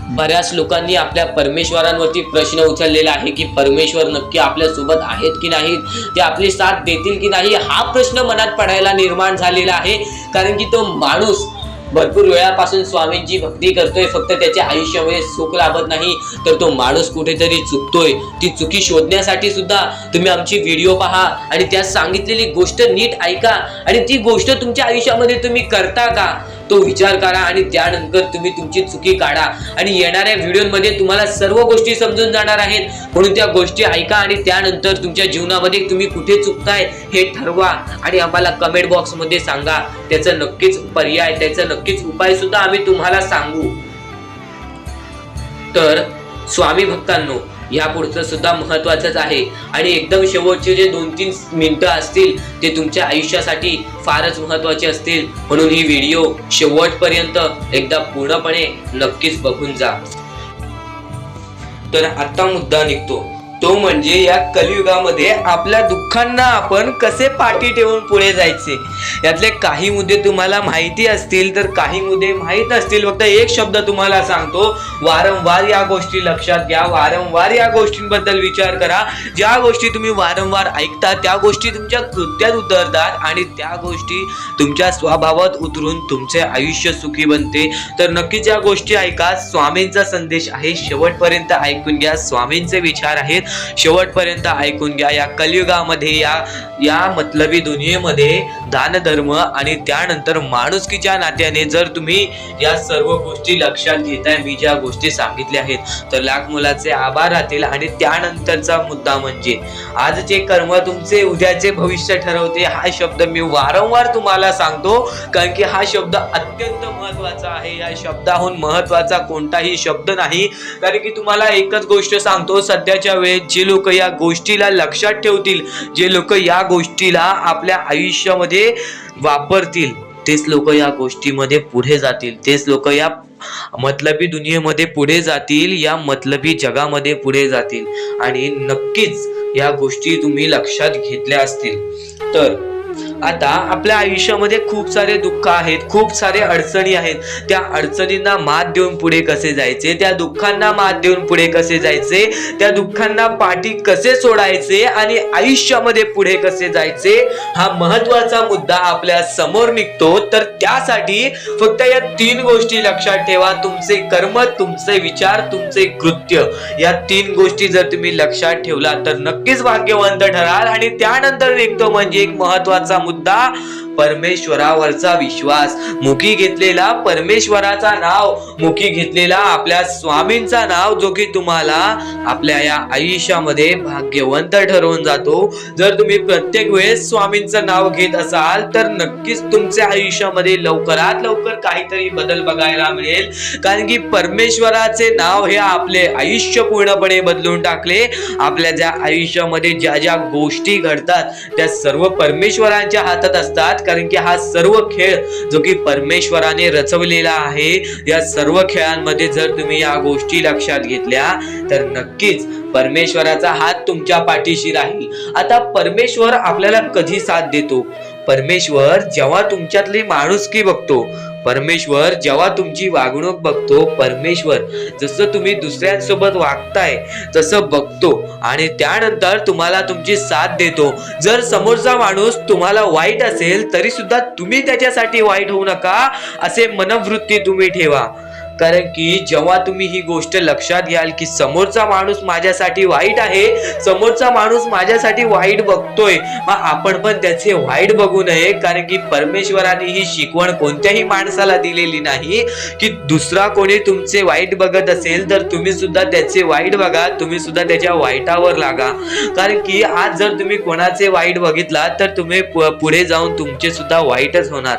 Speaker 1: बऱ्याच लोकांनी आपल्या परमेश्वरांवरती प्रश्न उचललेला आहे की परमेश्वर नक्की आपल्या सोबत आहेत की नाहीत, ते आपली साथ देतील की नाही, हा प्रश्न मनात पडायला निर्माण झालेला आहे. कारण की तो माणूस भरपूर वेळापासून स्वामींची भक्ती करतोय, फक्त त्याच्या आयुष्यामध्ये सुख लाभत नाही, तर तो माणूस कुठेतरी चुकतोय. ती चुकी शोधण्यासाठी सुद्धा तुम्ही आमची व्हिडिओ पहा आणि त्यात सांगितलेली गोष्ट नीट ऐका आणि ती गोष्ट तुमच्या आयुष्यामध्ये तुम्ही करता का तो विचार करा आणि त्यानंतर तुम्ही तुमची चुकी काढा आणि येणाऱ्या व्हिडिओमध्ये तुम्हाला सर्व गोष्टी समजून जाणार आहेत. म्हणून त्या गोष्टी ऐका आणि त्यानंतर तुमच्या जीवनामध्ये तुम्ही कुठे चुकताय हे ठरवा आणि आम्हाला कमेंट बॉक्स मध्ये सांगा. त्याचं नक्कीच पर्याय, त्याचा नक्कीच उपाय सुद्धा आम्ही तुम्हाला सांगू. तर स्वामी भक्तांनो, या पुढचं सुद्धा महत्वाचंच आहे आणि एकदम शेवटचे जे 2-3 मिनिटं असतील ते तुमच्या आयुष्यासाठी फारच महत्वाचे असतील, म्हणून ही व्हिडिओ शेवटपर्यंत एकदा पूर्णपणे नक्कीच बघून जा. तर आता मुद्दा निघतो, तो म्हणजे या कलियुगामध्ये आपल्या दुःखांना आपण कसे पाठी ठेवून पुढे जायचे. यातले काही मुद्दे तुम्हाला माहिती असतील तर काही मुद्दे माहित असतील. फक्त एक शब्द तुम्हाला सांगतो, वारंवार या गोष्टी लक्षात घ्या, वारंवार या गोष्टींबद्दल विचार करा. ज्या गोष्टी तुम्ही वारंवार ऐकता त्या गोष्टी तुमच्या कृत्यात उतरतात आणि त्या गोष्टी तुमच्या स्वभावात उतरून तुमचे आयुष्य सुखी बनते. तर नक्कीच या गोष्टी ऐका. स्वामींचा संदेश आहे, शेवटपर्यंत ऐकून घ्या. स्वामींचे विचार आहेत, शेवटपर्यंत ऐकून घ्या. या कलियुगामध्ये, या मतलबी दुनियेमध्ये दान धर्म आणि त्यानंतर माणुसकीच्या नात्याने जर तुम्ही या सर्व गोष्टी लक्षात घेताय, मी ज्या गोष्टी सांगितल्या आहेत, तर लाख मुलाचे आभार राहतील. आणि त्यानंतरचा मुद्दा म्हणजे आजचे कर्म तुमचे उद्याचे भविष्य ठरवते. हा शब्द मी वारंवार तुम्हाला सांगतो, कारण की हा शब्द अत्यंत महत्वाचा आहे. या शब्दाहून महत्वाचा कोणताही शब्द नाही. कारण की तुम्हाला एकच गोष्ट सांगतो, सध्याच्या वेळेत जे लोक या गोष्टीला लक्षात ठेवतील, जे लोक या गोष्टीला आपल्या आयुष्यामध्ये वापरतील, तेच लोक या गोष्टीमध्ये पुढे जातील, तेच लोक या मतलबी दुनियेमध्ये पुढे जातील, या मतलबी जगामध्ये पुढे जातील. आणि नक्कीच या गोष्टी तुम्ही लक्षात घेतल्या असतील. तर आता आपल्या आयुष्यामध्ये खूप सारे दुःख आहेत, खूप सारे अडचणी आहेत. त्या अडचणींना मात देऊन पुढे कसे जायचे, त्या दुःखांना मात देऊन पुढे कसे जायचे, त्या दुःखांना पाठी कसे सोडायचे आणि आयुष्यामध्ये पुढे कसे जायचे, हा महत्वाचा मुद्दा आपल्या समोर निघतो. तर त्यासाठी फक्त या 3 गोष्टी लक्षात ठेवा. तुमचे कर्म, तुमचे विचार, तुमचे कृत्य, या 3 गोष्टी जर तुम्ही लक्षात ठेवला तर नक्कीच भाग्यवंत ठराल. आणि त्यानंतर निघतो म्हणजे एक महत्वाचा मुद्दा, परमेश्वरावरचा विश्वास. मुखी घेतलेला परमेश्वराचा नाव, मुखी घेतलेला आपल्या स्वामींचा नाव, जो की तुम्हाला आपल्या या आयुष्यामध्ये भाग्यवंत ठरवून जातो. जर तुम्ही प्रत्येक वेळेस स्वामींचं नाव घेत असाल तर नक्कीच तुमच्या आयुष्यामध्ये लवकरात लवकर काहीतरी बदल बघायला मिळेल. कारण की परमेश्वराचे नाव हे आपले आयुष्य पूर्णपणे बदलून टाकले. आपल्या ज्या आयुष्यामध्ये ज्या ज्या गोष्टी घडतात त्या सर्व परमेश्वरांच्या हातात असतात. कारण की हा सर्व खेळ जो की परमेश्वराने रचवलेला आहे, या सर्व खेळांमध्ये जर तुम्ही या गोष्टी लक्षात घेतल्या तर नक्कीच परमेश्वराचा हात तुमच्या पाठीशी राहील. आता परमेश्वर आपल्याला कधी साथ देतो? परमेश्वर जेव्हा तुमच्यातली माणुसकी बघतो, परमेश्वर जेव्हा तुमची वागणूक बघतो, परमेश्वर जसं तुम्ही दुसऱ्यांसोबत वागताय तसं बघतो आणि त्यानंतर तुम्हाला तुमची साथ देतो. जर समोरचा माणूस तुम्हाला वाईट असेल तरी सुद्धा तुम्ही त्याच्यासाठी वाईट होऊ नका असे मनोवृत्ती तुम्ही ठेवा. कारण की जेव्हा तुम्ही ही गोष्ट लक्षात घ्याल की समोरचा माणूस माझ्यासाठी वाईट आहे, समोरचा माणूस माझ्यासाठी वाईट बघतोय, मग आपण पण त्याचे वाईट बघू नये. कारण की परमेश्वराने ही शिकवण कोणत्याही माणसाला दिलेली नाही की दुसरा कोणी तुमचे वाईट बघत असेल तर तुम्ही सुद्धा त्याचे वाईट बघा, तुम्ही सुद्धा त्याच्या वाईटावर लागा. कारण की आज जर तुम्ही कोणाचे वाईट बघितला तर तुम्ही पुढे जाऊन तुमचे सुद्धा वाईटच होणार.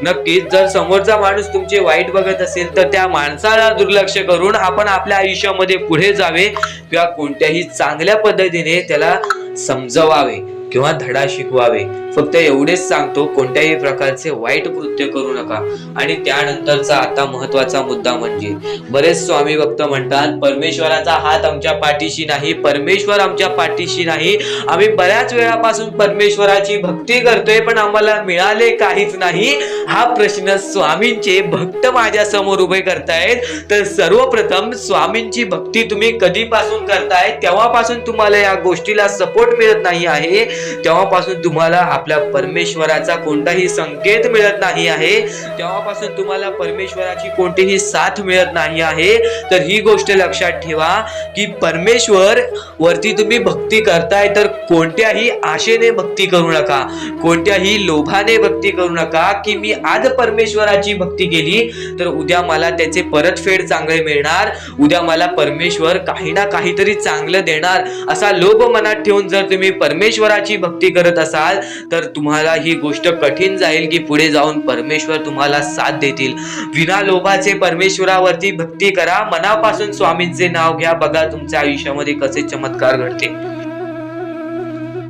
Speaker 1: नक्कीच जर समोरचा माणूस तुमचे वाईट बघत असेल तर त्या माणसाला दुर्लक्ष करून आपण आपल्या आयुष्यामध्ये पुढे जावे किंवा कोणत्याही चांगल्या पद्धतीने त्याला समजवावे किंवा धडा शिकवावे. फक्त एवढेच सांगतो, कोणत्याही प्रकारचे वाईट कृत्य करू नका. आणि त्यानंतरचा आता महत्वाचा मुद्दा म्हणजे बरेच स्वामी भक्त म्हणतात परमेश्वराचा हात आमच्या पाठीशी नाही, परमेश्वर आमच्या पाठीशी नाही. आम्ही बऱ्याच वेळापासून परमेश्वराची भक्ती करतोय पण आम्हाला मिळाले काहीच नाही. हा प्रश्न स्वामींचे भक्त माझ्या समोर उभे करतायत. तर सर्वप्रथम स्वामींची भक्ती तुम्ही कधीपासून करताय तेव्हापासून तुम्हाला या गोष्टीला सपोर्ट मिळत नाही आहे, तेव्हापासून तुम्हाला आपल्या परमेश्वराचा कोणताही संकेत मिळत नाही आहे, तेव्हापासून तुम्हाला परमेश्वराची कोणतीही साथ मिळत नाही आहे. तर ही गोष्ट लक्षात ठेवा की परमेश्वर वरती तुम्ही भक्ती करताय तर कोणत्याही आशेने भक्ती करू नका, कोणत्याही लोभाने भक्ती करू नका की मी आज परमेश्वराची भक्ती केली तर उद्या मला त्याचे परतफेड चांगले मिळणार, उद्या मला परमेश्वर काही ना काहीतरी चांगलं देणार, असा लोभ मनात ठेवून जर तुम्ही परमेश्वराची भक्ती करत असाल तर तुम्हाला ही गोष्ट कठीण जाईल की पुढे जाऊन परमेश्वर तुम्हाला साथ देतील. विना लोभाचे परमेश्वरावरती भक्ती करा, मनापासून स्वामींचे नाव घ्या, बघा तुमच्या आयुष्यामध्ये कसे चमत्कार घडते.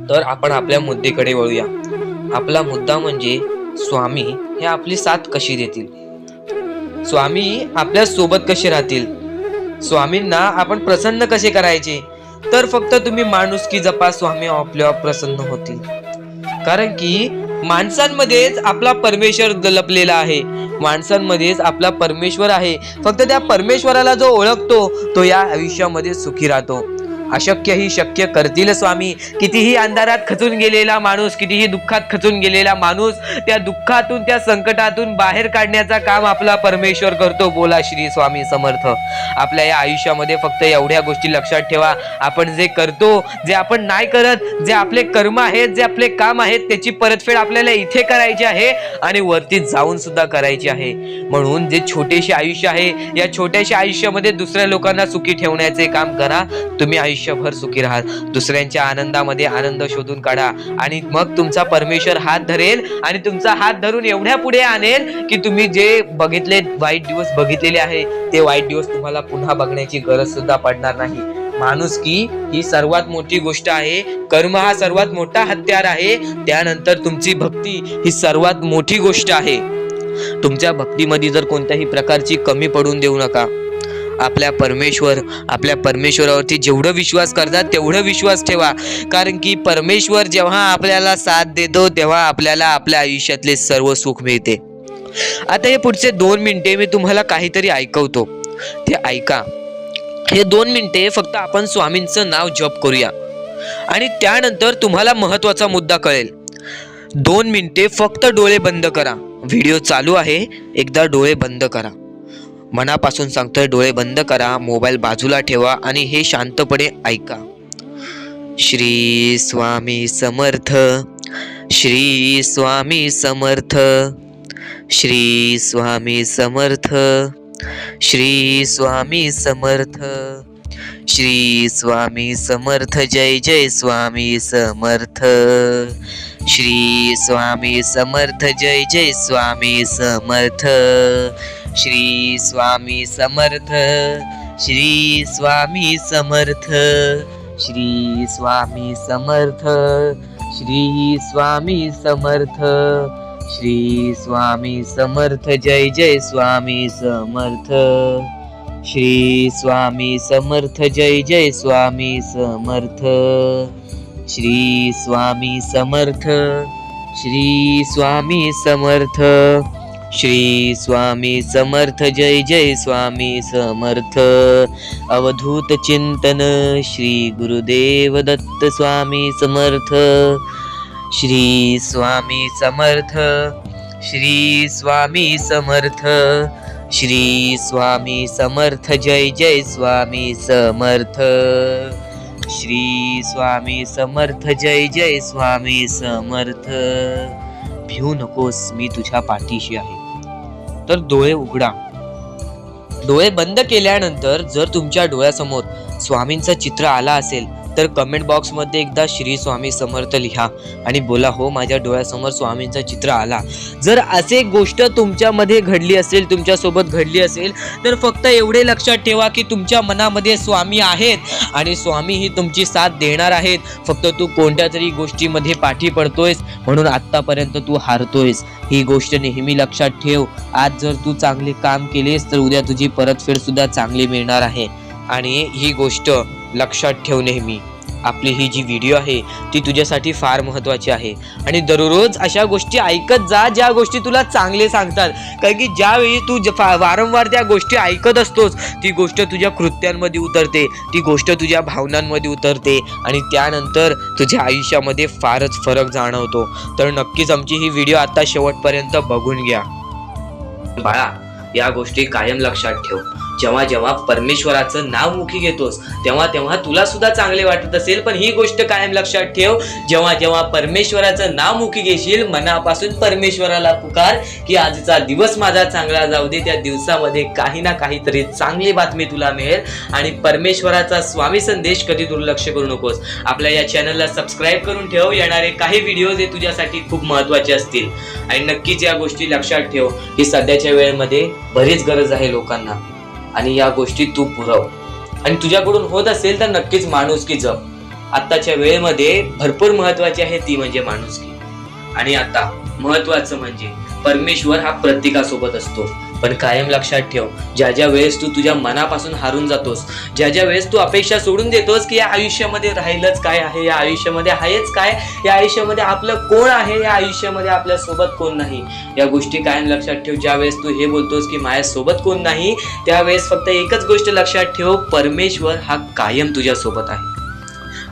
Speaker 1: तर आपण आपल्या मुद्द्याकडे वळूया. आपला मुद्दा म्हणजे स्वामी हे आपली साथ कशी देतील, स्वामी आपल्या सोबत कसे राहतील, स्वामींना आपण प्रसन्न कसे करायचे. तर फक्त तुम्ही माणुसकी जपा, स्वामी आपल्यावर प्रसन्न होतील. कारण की माणसांमध्येच आपला परमेश्वर लपलेला आहे, माणसांमध्येच आपला परमेश्वर आहे. फक्त त्या परमेश्वराला जो ओळखतो तो या आयुष्यामध्ये सुखी राहतो. अशक्य ही शक्य करतील स्वामी. कितीही अंधारात खचून गेलेला माणूस, कितीही दुःखात खचून गेलेला माणूस त्या दुःखातून त्या संकटातून बाहेर काढण्याचा काम आपला परमेश्वर करतो. बोला श्री स्वामी समर्थ. आपल्या या आयुष्यामध्ये फक्त एवढ्या गोष्टी लक्षात ठेवा, आपण जे करतो, जे आपण नाही करत, जे आपले कर्म आहेत, जे आपले काम आहेत त्याची परतफेड आपल्याला इथे करायची आहे आणि वरती जाऊन सुद्धा करायची आहे. म्हणून जे छोटेसे आयुष्य आहे या छोट्याशा आयुष्यामध्ये दुसऱ्या लोकांना सुखी ठेवण्याचे काम करा. तुम्ही आयुष्यभर सुखी राहा. दुसऱ्यांच्या आनंदामध्ये आनंद शोधून काढा आणि मग तुमचा परमेश्वर हात धरेल आणि तुमचा हात धरून एवढ्या पुढे आणेल की तुम्ही जे बघितले वाईट दिवस बघितलेले आहे ते वाईट दिवस तुम्हाला पुन्हा बघण्याची गरज सुद्धा पडणार नाही. माणुसकी ही सर्वात मोठी गोष्ट आहे, कर्म हा सर्वात मोठा हत्यार आहे, त्यानंतर तुमची भक्ती ही सर्वात मोठी गोष्ट आहे. तुमच्या भक्तीमध्ये जर कोणत्याही प्रकारची कमी पडून देऊ नका. आपल्या परमेश्वरावरती जेवढं विश्वास करतात तेवढं विश्वास ठेवा. कारण की परमेश्वर जेव्हा आपल्याला साथ देतो तेव्हा आपल्याला आपल्या आयुष्यातले सर्व सुख मिळते. आता हे पुढचे 2 मिनिटे मी तुम्हाला काहीतरी ऐकवतो, ते ऐका. हे 2 मिनिटे फक्त आपण स्वामींचं नाव जप करूया आणि त्यानंतर तुम्हाला महत्वाचा मुद्दा कळेल. 2 मिनिटे फक्त डोळे बंद करा. व्हिडिओ चालू आहे, एकदा डोळे बंद करा. मनापासून सांगतोय, डोळे बंद करा, मोबाईल बाजूला ठेवा आणि हे शांतपणे ऐका. श्री स्वामी समर्थ, श्री स्वामी समर्थ, श्री स्वामी समर्थ, श्री स्वामी समर्थ, श्री स्वामी समर्थ. जय जय स्वामी समर्थ. श्री स्वामी समर्थ. जय जय स्वामी समर्थ. श्री स्वामी समर्थ. श्री स्वामी समर्थ. श्री स्वामी समर्थ. श्री स्वामी समर्थ. श्री स्वामी समर्थ जय जय स्वामी समर्थ श्री स्वामी समर्थ जय जय स्वामी समर्थ श्री स्वामी समर्थ श्री स्वामी समर्थ श्री स्वामी समर्थ जय जय स्वामी समर्थ अवधूत चिंतन श्री गुरुदेव दत्त स्वामी समर्थ श्री स्वामी समर्थ श्री स्वामी समर्थ श्री स्वामी समर्थ जय जय स्वामी समर्थ श्री स्वामी समर्थ जय जय स्वामी समर्थ भिवू नकोस, मी तुझ्या पाठीशी आहे. तर डोळे उघडा. डोळे बंद केल्यानंतर जर तुमच्या डोळ्यासमोर स्वामींचं चित्र आला असेल तर कमेंट बॉक्स मध्ये एकदा श्री स्वामी समर्थ लिहा आणि बोला हो माझ्या डोळ्यासमोर स्वामींचं चित्र आला. जर असे गोष्ट तुमच्यामध्ये घडली असेल, तुमच्या सोबत घडली असेल, तर फक्त एवढे लक्षात ठेवा की तुमच्या मनामध्ये स्वामी आहेत आणि स्वामी ही तुमची साथ देणार आहेत. फक्त तू कोणत्या तरी गोष्टीमध्ये पाठी पडतोयस म्हणून आतापर्यंत तू हारतोयस. ही गोष्ट नेहमी लक्षात ठेव. आज जर तू चांगले काम केलेस तर उद्या तुझी परतफेड सुद्धा चांगली मिळणार आहे. आणि ही गोष्ट लक्षात ठेव नेहमी. आपली ही जी व्हिडिओ आहे ती तुझ्यासाठी फार महत्त्वाची आहे आणि दररोज अशा गोष्टी ऐकत जा ज्या गोष्टी तुला चांगले सांगतात. कारण की ज्यावेळी तू वारंवार त्या गोष्टी ऐकत असतोस ती गोष्ट तुझ्या कृत्यांमध्ये उतरते, ती गोष्ट तुझ्या भावनांमध्ये उतरते आणि त्यानंतर तुझ्या आयुष्यामध्ये फारच फरक जाणवतो. तर नक्कीच आमची ही व्हिडिओ आता शेवटपर्यंत बघून घ्या. बाळा, या गोष्टी कायम लक्षात ठेव. जेव्हा जेव्हा परमेश्वराचं नाव मुखी घेतोस तेव्हा तेव्हा तुला सुद्धा चांगले वाटत असेल, पण ही गोष्ट कायम लक्षात ठेव. जेव्हा जेव्हा परमेश्वराचं नाव मुखी घेशील, मनापासून परमेश्वराला पुकार की आजचा दिवस माझा चांगला जाऊ दे. त्या दिवसामध्ये काही ना काहीतरी चांगली बातमी तुला मिळेल आणि परमेश्वराचा स्वामी संदेश कधी दुर्लक्ष करू नकोस. आपल्या या चॅनलला सबस्क्राईब करून ठेव. येणारे काही व्हिडिओज हे तुझ्यासाठी खूप महत्त्वाचे असतील आणि नक्कीच या गोष्टी लक्षात ठेव की सध्याच्या वेळेमध्ये बरीच गरज आहे लोकांना आणि या गोष्टी तू पुरव. आणि तुझ्याकडून होत असेल तर नक्कीच माणुसकी जप. आताच्या वेळेमध्ये भरपूर महत्वाची आहे ती म्हणजे माणुसकी. आणि आता महत्वाचं म्हणजे परमेश्वर हा प्रत्येकासोबत असतो, पण कायम लक्षात ठेव ज्या ज्या वेळेस तू तुझ्या मनापासून हारून जातोस, ज्या ज्या वेळेस तू अपेक्षा सोडून देतोस की या आयुष्यामध्ये राहिलंच काय आहे, या आयुष्यामध्ये आहेच काय, या आयुष्यामध्ये आपलं कोण आहे, या आयुष्यामध्ये आपल्या सोबत कोण नाही, या गोष्टी कायम लक्षात ठेव. ज्या वेळेस तू हे बोलतोस की माझ्या सोबत कोण नाही, त्यावेळेस फक्त एकच गोष्ट लक्षात ठेव, परमेश्वर हा कायम तुझ्या सोबत आहे.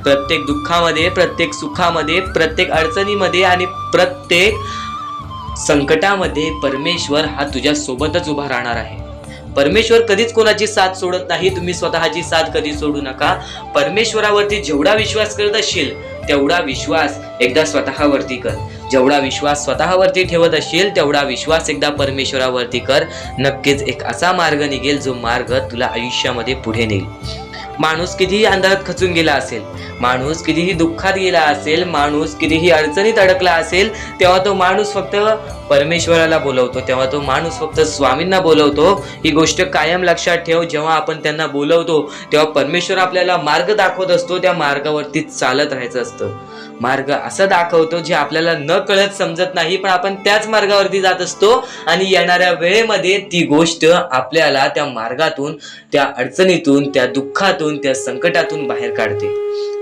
Speaker 1: प्रत्येक दुःखामध्ये, प्रत्येक सुखामध्ये, प्रत्येक अडचणीमध्ये आणि प्रत्येक संकटामध्ये परमेश्वर हा तुझ्या सोबतच उभा राहणार आहे. परमेश्वर कधीच कोणाची साथ सोडत नाही. तुम्ही स्वतःची साथ कधी सोडू नका. परमेश्वरावरती जेवढा विश्वास करत असशील तेवढा विश्वास एकदा स्वतःवरती कर. जेवढा विश्वास स्वतःवरती ठेवत असशील तेवढा विश्वास एकदा परमेश्वरावरती कर. नक्कीच एक असा मार्ग निघेल जो मार्ग तुला आयुष्यामध्ये पुढे नेईल. माणूस कितीही अंधारात खचून गेला असेल, माणूस कितीही दुःखात गेला असेल, माणूस कितीही अडचणीत अडकला असेल, तेव्हा तो माणूस फक्त परमेश्वराला बोलवतो, तेव्हा तो माणूस फक्त स्वामींना बोलवतो. ही गोष्ट कायम लक्षात ठेव. जेव्हा आपण त्यांना बोलवतो तेव्हा परमेश्वर आपल्याला मार्ग दाखवत असतो. त्या मार्गावरती चालत राहायचं असतं. मार्ग असं दाखवतो जे आपल्याला न कळत समजत नाही, पण आपण त्याच मार्गावरती जात असतो आणि येणाऱ्या वेळेमध्ये ती गोष्ट आपल्याला त्या मार्गातून, त्या अडचणीतून, त्या दुःखातून, त्या संकटातून बाहेर काढते.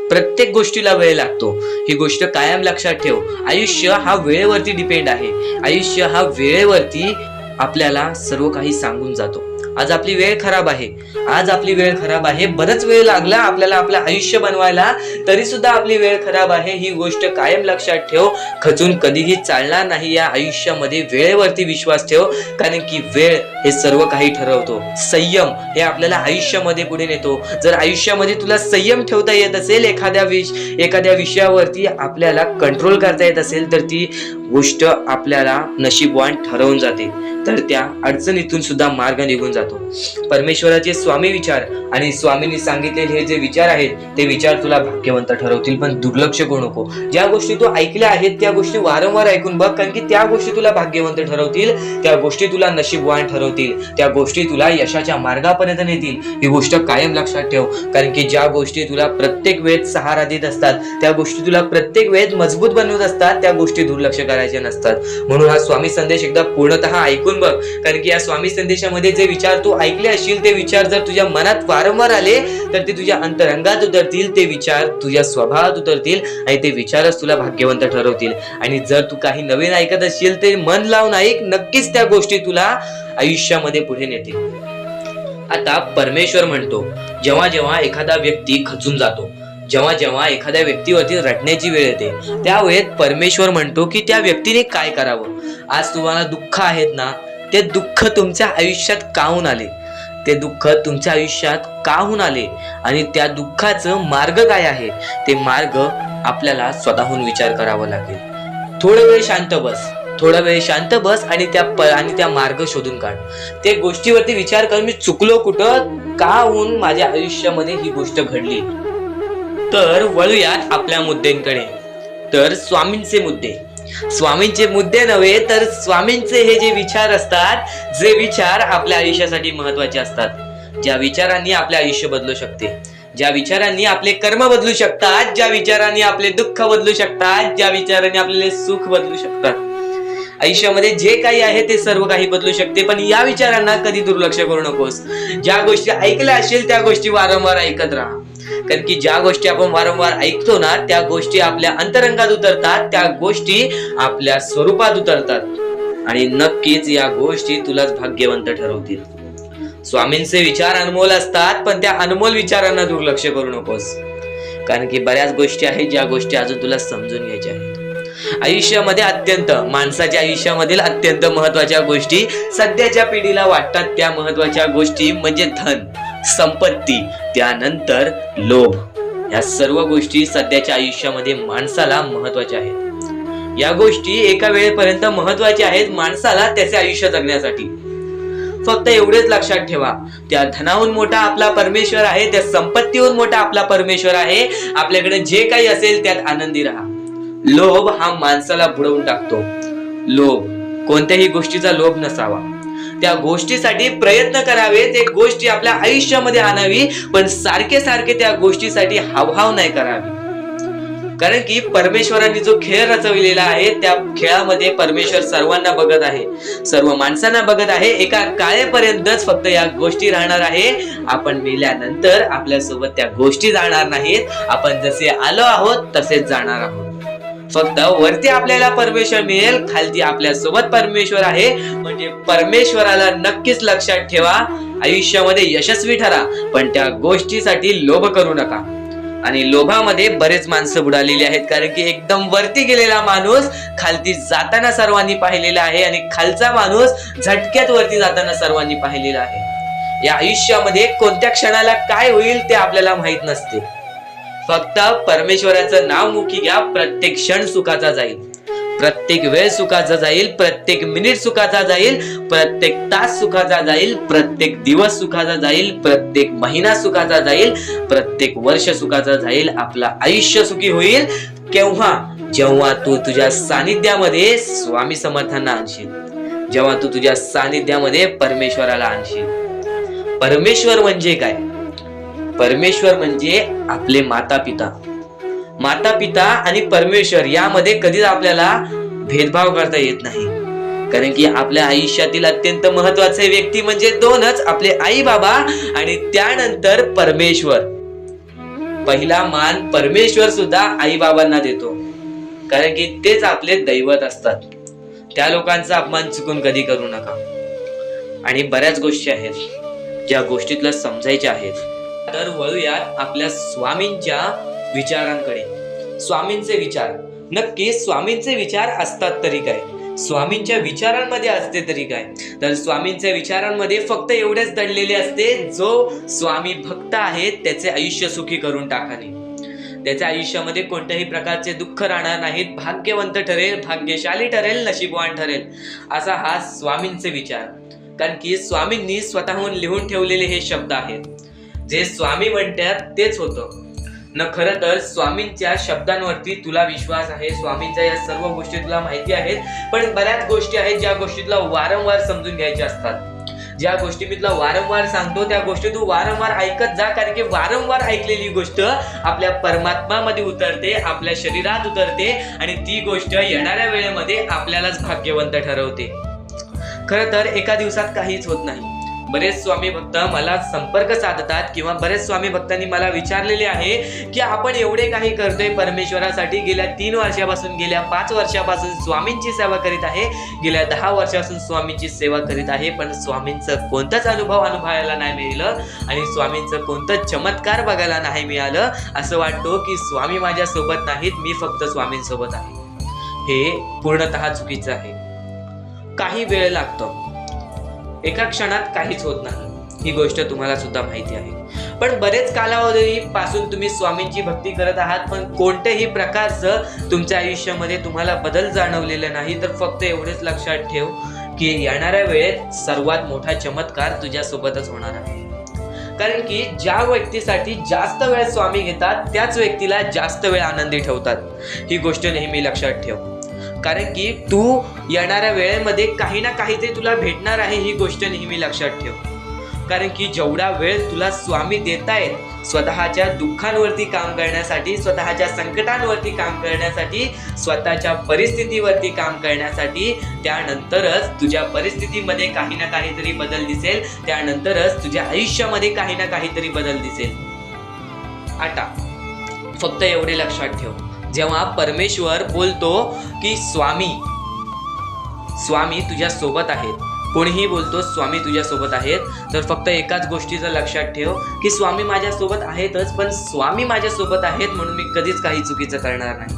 Speaker 1: प्रत्येक गोष्टीला वेळ लागतो. ही गोष्ट कायम लक्षात ठेव. आयुष्य हा वेळेवरती डिपेंड आहे. आयुष्य हा वेळेवरती आपल्याला सर्व काही सांगून जातो. आज आपली वेळ खराब आहे, आज आपली वेळ खराब आहे, बरंच वेळ लागला आपल्याला आपलं आयुष्य बनवायला, तरी सुद्धा आपली वेळ खराब आहे. ही गोष्ट कायम लक्षात ठेव. खचून कधीही चालणार नाही. या आयुष्यामध्ये वेळेवरती विश्वास ठेव, कारण की वेळ हे सर्व काही ठरवतो. संयम हे आपल्याला आयुष्यामध्ये पुढे नेतो. जर आयुष्यामध्ये तुला संयम ठेवता येत असेल, एखाद्या विषयावरती आपल्याला कंट्रोल करता येत असेल, तर ती गोष्ट आपल्याला नशीबवान ठरवून जाते. तर त्या अडचणीतून सुद्धा मार्ग निघून जातो. परमेश्वराचे स्वामी विचार आणि स्वामींनी सांगितलेले हे जे विचार आहेत ते विचार तुला भाग्यवंत ठरवतील. पण दुर्लक्ष करू नको. ज्या गोष्टी तू ऐकल्या आहेत त्या गोष्टी वारंवार ऐकून बघ, कारण की त्या गोष्टी तुला भाग्यवंत ठरवतील, त्या गोष्टी तुला नशीबवान ठरवतील, त्या गोष्टी तुला यशाच्या मार्गापर्यंत नेतील. ही गोष्ट कायम लक्षात ठेव, कारण की ज्या गोष्टी तुला प्रत्येक वेळेत सहारा देत असतात, त्या गोष्टी तुला प्रत्येक वेळेत मजबूत बनवत असतात, त्या गोष्टी दुर्लक्ष करायचे नसतात. म्हणून हा स्वामी संदेश एकदा पूर्णतः ऐकून बघ, कारण की या स्वामी संदेशामध्ये जे विचार तू ऐकले असशील ते विचार जर तुझ्या मनात वारंवार आले तर ते तुझ्या अंतरंगात उतरतील, ते विचार तुझ्या स्वभावात उतरतील आणि ते विचारच तुला भाग्यवंत ठरवतील. आणि जर तू काही नवीन ऐकत असशील ते मन लावून ऐक, नक्कीच त्या गोष्टी तुला आयुष्यामध्ये पुढे नेतील. आता परमेश्वर म्हणतो, जेव्हा जेव्हा एखादा व्यक्ती खचून जातो, जेव्हा जेव्हा एखाद्या व्यक्तीवरती रडण्याची वेळ येते, त्यावेळेत परमेश्वर म्हणतो की त्या व्यक्तीने काय करावं. आज तुम्हाला दुःख आहेत ना, ते दुःख तुमच्या आयुष्यात काहून आले, ते दुःख तुमच्या आयुष्यात काहून आले आणि त्या दुःखाचं मार्ग काय आहे, ते मार्ग आपल्याला स्वतःहून विचार करावा लागेल. थोडा वेळ शांत बस, थोडा वेळ शांत बस आणि त्या मार्ग शोधून काढ. त्या गोष्टीवरती विचार कर, मी चुकलो कुठं, काहून माझ्या आयुष्यामध्ये ही गोष्ट घडली. तर वळूयात आपल्या मुद्द्यांकडे. तर स्वामींचे मुद्दे, स्वामींचे मुद्दे नव्हे तर स्वामींचे हे जे विचार असतात, जे विचार आपल्या आयुष्यासाठी महत्वाचे असतात, ज्या विचारांनी आपले आयुष्य बदलू शकते, ज्या विचारांनी आपले कर्म बदलू शकतात, ज्या विचारांनी आपले दुःख बदलू शकतात, ज्या विचारांनी आपले सुख बदलू शकतात. आयुष्यामध्ये जे काही आहे ते सर्व काही बदलू शकते, पण या विचारांना कधी दुर्लक्ष करू नकोस. ज्या गोष्टी ऐकल्या असतील त्या गोष्टी वारंवार ऐकत राहा, कारण की ज्या गोष्टी आपण वारंवार ऐकतो ना त्या गोष्टी आपल्या अंतरंगात उतरतात, त्या गोष्टी आपल्या स्वरूपात उतरतात आणि नक्कीच या गोष्टी तुलाच भाग्यवंत ठरवतील. स्वामींचे विचार अनमोल असतात, पण त्या अनमोल विचारांना दुर्लक्ष करू नकोस, कारण की बऱ्याच गोष्टी आहेत ज्या गोष्टी अजून तुला समजून घ्यायच्या आहेत. आयुष्यामध्ये माणसाच्या आयुष्यामधील अत्यंत महत्वाच्या गोष्टी सध्याच्या पिढीला वाटतात, त्या महत्वाच्या गोष्टी म्हणजे धन, संपत्ती, त्यानंतर लोभ. या सर्व गोष्टी सध्याच्या आयुष्यामध्ये माणसाला महत्वाच्या आहेत. या गोष्टी एका वेळेपर्यंत महत्वाच्या आहेत माणसाला त्याचे आयुष्य जगण्यासाठी. फक्त एवढेच लक्षात ठेवा, त्या धनाहून मोठा आपला परमेश्वर आहे, त्या संपत्तीहून मोठा आपला परमेश्वर आहे. आपल्याकडे जे काही असेल त्यात आनंदी राहा. लोभ हा माणसाला बुडवून टाकतो. लोभ, कोणत्याही गोष्टीचा लोभ नसावा, त्या गोष्टीसाठी प्रयत्न करावे, ते गोष्टी आपल्या आयुष्यामध्ये आणावी, पण सारखे सारखे त्या गोष्टीसाठी हावभाव नाही करावी. कारण की परमेश्वरांनी जो खेळ रचविलेला आहे त्या खेळामध्ये परमेश्वर सर्वांना बघत आहे, सर्व माणसांना बघत आहे. एका काळेपर्यंतच फक्त या गोष्टी राहणार आहे. आपण मेल्यानंतर आपल्यासोबत त्या गोष्टी जाणार नाहीत. आपण जसे आलो आहोत तसेच जाणार आहोत. फक्त वरती आपल्याला परमेश्वर मिळेल, खालती आपल्या सोबत परमेश्वर आहे. म्हणजे परमेश्वराला नक्कीच लक्षात ठेवा. आयुष्यामध्ये यशस्वी ठरा, पण त्या गोष्टीसाठी लोभ करू नका. आणि लोभामध्ये बरेच माणसं बुडालेली आहेत, कारण की एकदम वरती गेलेला माणूस खालती जाताना सर्वांनी पाहिलेला आहे आणि खालचा माणूस झटक्यात वरती जाताना सर्वांनी पाहिलेला आहे. या आयुष्यामध्ये कोणत्या क्षणाला काय होईल ते आपल्याला माहित नसते. फक्त परमेश्वराचं नाव मुखी घ्या. प्रत्येक क्षण सुखाचा जाईल, प्रत्येक वेळ सुखाचा जाईल, प्रत्येक मिनिट सुखाचा जाईल, प्रत्येक तास सुखाचा जाईल, प्रत्येक दिवस सुखाचा जाईल, प्रत्येक महिना सुखाचा जाईल, प्रत्येक वर्ष सुखाचा जाईल. आपलं आयुष्य सुखी होईल केव्हा? जेव्हा तू तुझ्या सानिध्यामध्ये स्वामी समर्थांना आणशील, जेव्हा तू तुझ्या सानिध्यामध्ये परमेश्वराला आणशील. परमेश्वर म्हणजे काय? परमेश्वर म्हणजे आपले माता पिता. माता पिता आणि परमेश्वर यामध्ये कधीच आपल्याला भेदभाव करता येत नाही, कारण की आपल्या आयुष्यातील अत्यंत महत्वाचे व्यक्ती म्हणजे दोनच, आपले आई बाबा आणि त्यानंतर परमेश्वर. पहिला मान परमेश्वर सुद्धा आई बाबांना देतो, कारण की तेच आपले दैवत असतात. त्या लोकांचा अपमान चुकून कधी करू नका. आणि बऱ्याच गोष्टी आहेत ज्या गोष्टी तुला समजायच्या आहेत. तर वळूयात आपल्या स्वामींच्या विचारांकडे. स्वामींचे विचार, नक्की स्वामींचे विचार असतात तरी काय, स्वामींच्या विचारांमध्ये असते तरी काय? तर स्वामींच्या विचारांमध्ये फक्त एवढेच दडलेले असते, जो स्वामी भक्त आहे त्याचे आयुष्य सुखी करून टाकाने, त्याच्या आयुष्यामध्ये कोणत्याही प्रकारचे दुःख राहणार नाहीत, भाग्यवंत ठरेल, भाग्यशाली ठरेल, नशीबवान ठरेल, असा हा स्वामींचे विचार. कारण की स्वामींनी स्वतःहून लिहून ठेवलेले हे शब्द आहेत. जे स्वामी म्हणतात तेच होतं न. खरं तर स्वामींच्या शब्दांवरती तुला विश्वास आहे, स्वामींच्या या सर्व गोष्टी तुला माहिती आहेत, पण बऱ्याच गोष्टी आहेत ज्या गोष्टी तुला वारंवार समजून घ्यायच्या असतात. ज्या गोष्टी मी तुला वारंवार सांगतो त्या गोष्टी तू वारंवार ऐकत जा, कारण की वारंवार ऐकलेली गोष्ट आपल्या परमात्मामध्ये उतरते, आपल्या शरीरात उतरते आणि ती गोष्ट येणाऱ्या वेळेमध्ये आपल्यालाच भाग्यवंत ठरवते. खरं तर एका दिवसात काहीच होत नाही. बरेच स्वामी भक्त मला संपर्क साधतात किंवा बरेच स्वामी भक्तांनी मला विचारलेले आहे की आपण एवढे काही करतोय परमेश्वरासाठी, गेल्या 3 वर्षापासून गेल्या 5 वर्षापासून स्वामींची सेवा करीत आहे, गेल्या 10 वर्षापासून स्वामींची सेवा करीत आहे, पण स्वामींचं कोणताच अनुभवायला नाही मिळालं आणि स्वामींचं कोणतं चमत्कार बघायला नाही मिळालं. असं वाटतं की स्वामी माझ्या सोबत नाहीत, मी फक्त स्वामींसोबत आहे. हे पूर्णतः चुकीचं आहे. काही वेळ लागतो, एका क्षणात काहीच होत नाही, ही गोष्ट तुम्हाला सुद्धा माहिती आहे. पण बरेच कालावधीपासून तुम्ही स्वामींची भक्ती करत आहात, पण कोणत्याही प्रकारचं तुमच्या आयुष्यामध्ये तुम्हाला बदल जाणवलेला नाही. तर फक्त एवढेच लक्षात ठेव की येणाऱ्या वेळेत सर्वात मोठा चमत्कार तुझ्यासोबतच होणार आहे. कारण की ज्या व्यक्तीसाठी जास्त वेळ स्वामी घेतात त्याच व्यक्तीला जास्त वेळ आनंदी ठेवतात. ही गोष्ट नेहमी लक्षात ठेव, कारण की तू येणाऱ्या वेळेमध्ये काही ना काहीतरी तुला भेटणार आहे, ही गोष्ट नेहमी लक्षात ठेव. कारण की जेवढा वेळ तुला स्वामी देतायत स्वतःच्या दुःखांवरती काम करण्यासाठी, स्वतःच्या संकटांवरती काम करण्यासाठी, स्वतःच्या परिस्थितीवरती काम करण्यासाठी, त्यानंतरच तुझ्या परिस्थितीमध्ये काही ना काहीतरी बदल दिसेल, त्यानंतरच तुझ्या आयुष्यामध्ये काही ना काहीतरी बदल दिसेल. आता फक्त एवढे लक्षात ठेव, जेव्हा परमेश्वर बोलतो की स्वामी तुझ्या सोबत आहेत, कोणीही बोलतो स्वामी तुझ्या सोबत आहेत, तर फक्त एकाच गोष्टीचं लक्षात ठेव की स्वामी माझ्या सोबत आहेतच, पण स्वामी माझ्या सोबत आहेत म्हणून मी कधीच काही चुकीचं करणार नाही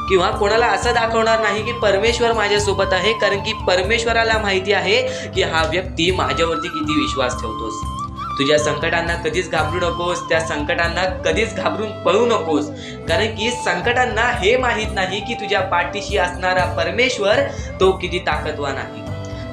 Speaker 1: किंवा कोणाला असं दाखवणार नाही की परमेश्वर माझ्या सोबत आहे, कारण की परमेश्वराला माहिती आहे की हा व्यक्ती माझ्यावरती किती विश्वास ठेवतोस. तुझ्या संकटांना कधीच घाबरू नकोस, त्या संकटांना कधीच घाबरून पळू नकोस, कारण की संकटांना हे माहित नाही की तुझ्या पाठीशी असणारा परमेश्वर तो किती ताकदवान आहे.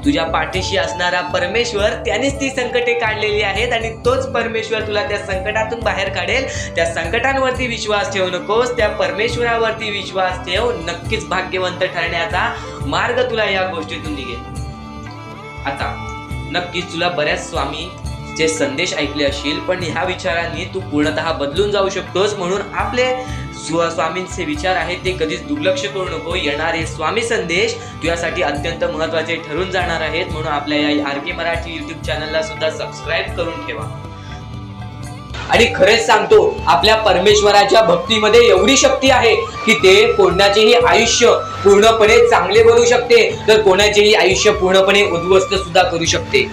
Speaker 1: तुझ्या पाठीशी असणारा परमेश्वर त्यानेच ती संकटे काढलेली आहेत आणि तोच परमेश्वर तुला त्या संकटातून बाहेर काढेल. त्या संकटांवरती विश्वास ठेवू नकोस, त्या परमेश्वरावरती विश्वास ठेव. नक्कीच भाग्यवंत ठरण्याचा मार्ग तुला या गोष्टीतून निघेल. आता नक्कीच तुला बऱ्याच स्वामी चे संदेश ऐकले असतील, पण ह्या विचारांनी तू पूर्णतः बदलून जाऊ शकतोस. म्हणून आपले स्वामींचे विचार आहेत ते कधीच दुर्लक्ष करू नको. येणारे स्वामी संदेश तुझ्यासाठी अत्यंत महत्त्वाचे ठरून जाणार आहेत. म्हणून आपल्या या RK मराठी YouTube चॅनलला सुद्धा सबस्क्राईब करून ठेवा. आणि खरेच सांगतो, आपल्या परमेश्वराच्या भक्तीमध्ये एवढी शक्ती आहे की ते कोणाचेही आयुष्य पूर्णपणे चांगले बनवू शकते, तर कोणाचेही आयुष्य पूर्णपणे उद्ध्वस्त सुद्धा करू शकते.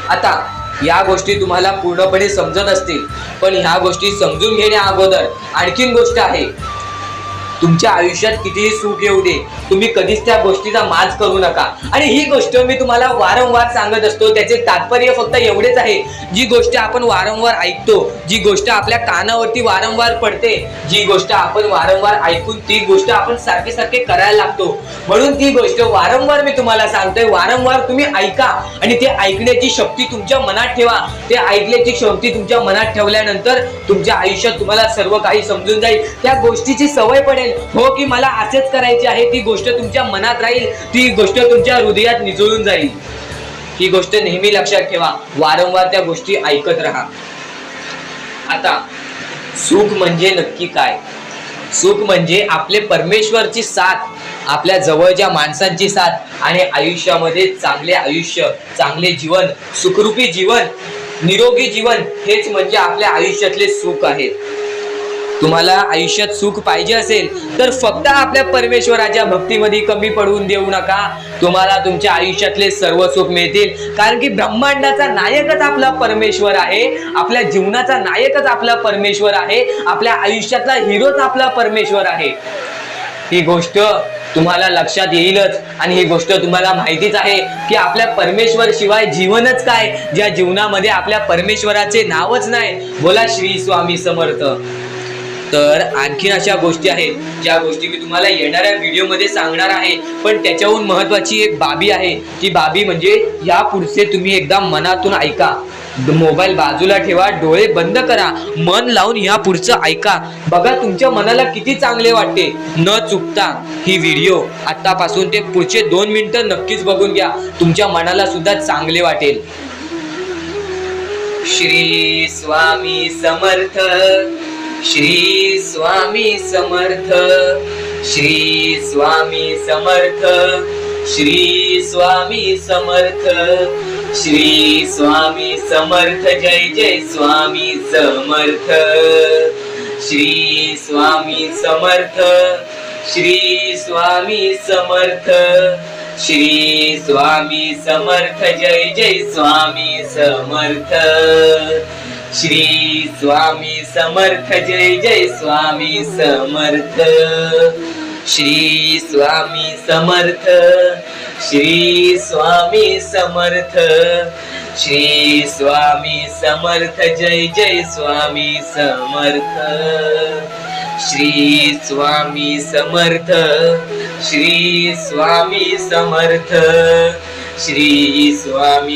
Speaker 1: आता या गोष्टी तुम्हाला पूर्णपणे समजत असतील, पण ह्या गोष्टी समजून घेण्या अगोदर आणखीन गोष्ट आहे. तुमच्या आयुष्यात कितीही सुख येऊ दे, तुम्ही कधीच त्या गोष्टीचा माज करू नका. आणि ही गोष्ट मी तुम्हाला वारंवार सांगत असतो, त्याचे तात्पर्य फक्त एवढेच आहे. जी गोष्ट आपण वारंवार ऐकतो, जी गोष्ट आपल्या कानावरती वारंवार पडते, जी गोष्ट आपण वारंवार ऐकून ती गोष्ट आपण सारखे सारखे करायला लागतो, म्हणून ती गोष्ट वारंवार मी तुम्हाला सांगतोय. वारंवार तुम्ही ऐका आणि ते ऐकण्याची शक्ती तुमच्या मनात ठेवा. ते ऐकण्याची शक्ती तुमच्या मनात ठेवल्यानंतर तुमच्या आयुष्यात तुम्हाला सर्व काही समजून जाईल. त्या गोष्टीची सवय पडेल, हो की मला असेच करायचे आहे. ती गोष्ट तुमच्या मनात राहील, ती गोष्ट तुमच्या हृदयात निचळून जाईल. ही गोष्ट नेहमी लक्षात ठेवा. वारंवार त्या गोष्टी ऐकत राहा. आता सुख म्हणजे नक्की काय? सुख म्हणजे आपले परमेश्वरची साथ, आपल्या जवळच्या माणसांची साथ आणि आयुष्यामध्ये चांगले आयुष्य, चांगले जीवन, सुखरूपी जीवन, निरोगी जीवन, हेच म्हणजे आपल्या आयुष्यातले सुख आहे. तुम्हाला आयुष्यात सुख पाहिजे असेल तर फक्त आपल्या परमेश्वराच्या भक्तीमध्ये कमी पडून देऊ नका. तुम्हाला तुमच्या आयुष्यातले सर्व सुख मिळतील, कारण की ब्रह्मांडाचा नायकच आपला परमेश्वर आहे. आपल्या जीवनाचा नायकच आपला परमेश्वर आहे. आपल्या आयुष्यातला हिरोच आपला परमेश्वर आहे. ही गोष्ट तुम्हाला लक्षात येईलच आणि ही गोष्ट तुम्हाला माहितीच आहे की आपल्या परमेश्वर शिवाय जीवनच काय, ज्या जीवनामध्ये आपल्या परमेश्वराचे नावच नाही. बोला श्री स्वामी समर्थ. तर आणखीन अशा गोष्टी आहेत ज्या गोष्टी मी तुम्हाला येणाऱ्या व्हिडिओमध्ये सांगणार आहे, पण त्याच्याहून महत्वाची एक बाबी आहे. ती बाबी म्हणजे या पुढचे तुम्ही एकदा मनातून ऐका. मोबाईल बाजूला ठेवा, डोळे बंद करा, मन लावून या पुढचं ऐका. बघा तुमच्या मनाला किती चांगले वाटते. न चुकता ही व्हिडिओ आतापासून ते पुढचे 2 मिनिटं नक्कीच बघून घ्या. तुमच्या मनाला सुद्धा चांगले वाटेल. श्री स्वामी समर्थ, श्री स्वामी समर्थ, श्री स्वामी समर्थ, श्री स्वामी समर्थ, श्री स्वामी समर्थ, जय जय स्वामी समर्थ, श्री स्वामी समर्थ, श्री स्वामी समर्थ, श्री स्वामी समर्थ, जय जय स्वामी समर्थ, श्री स्वामी समर्थ, जय जय स्वामी समर्थ, श्री स्वामी समर्थ, श्री स्वामी समर्थ, श्री स्वामी समर्थ, जय जय स्वामी समर्थ, श्री स्वामी समर्थ, श्री स्वामी समर्थ, श्री स्वामी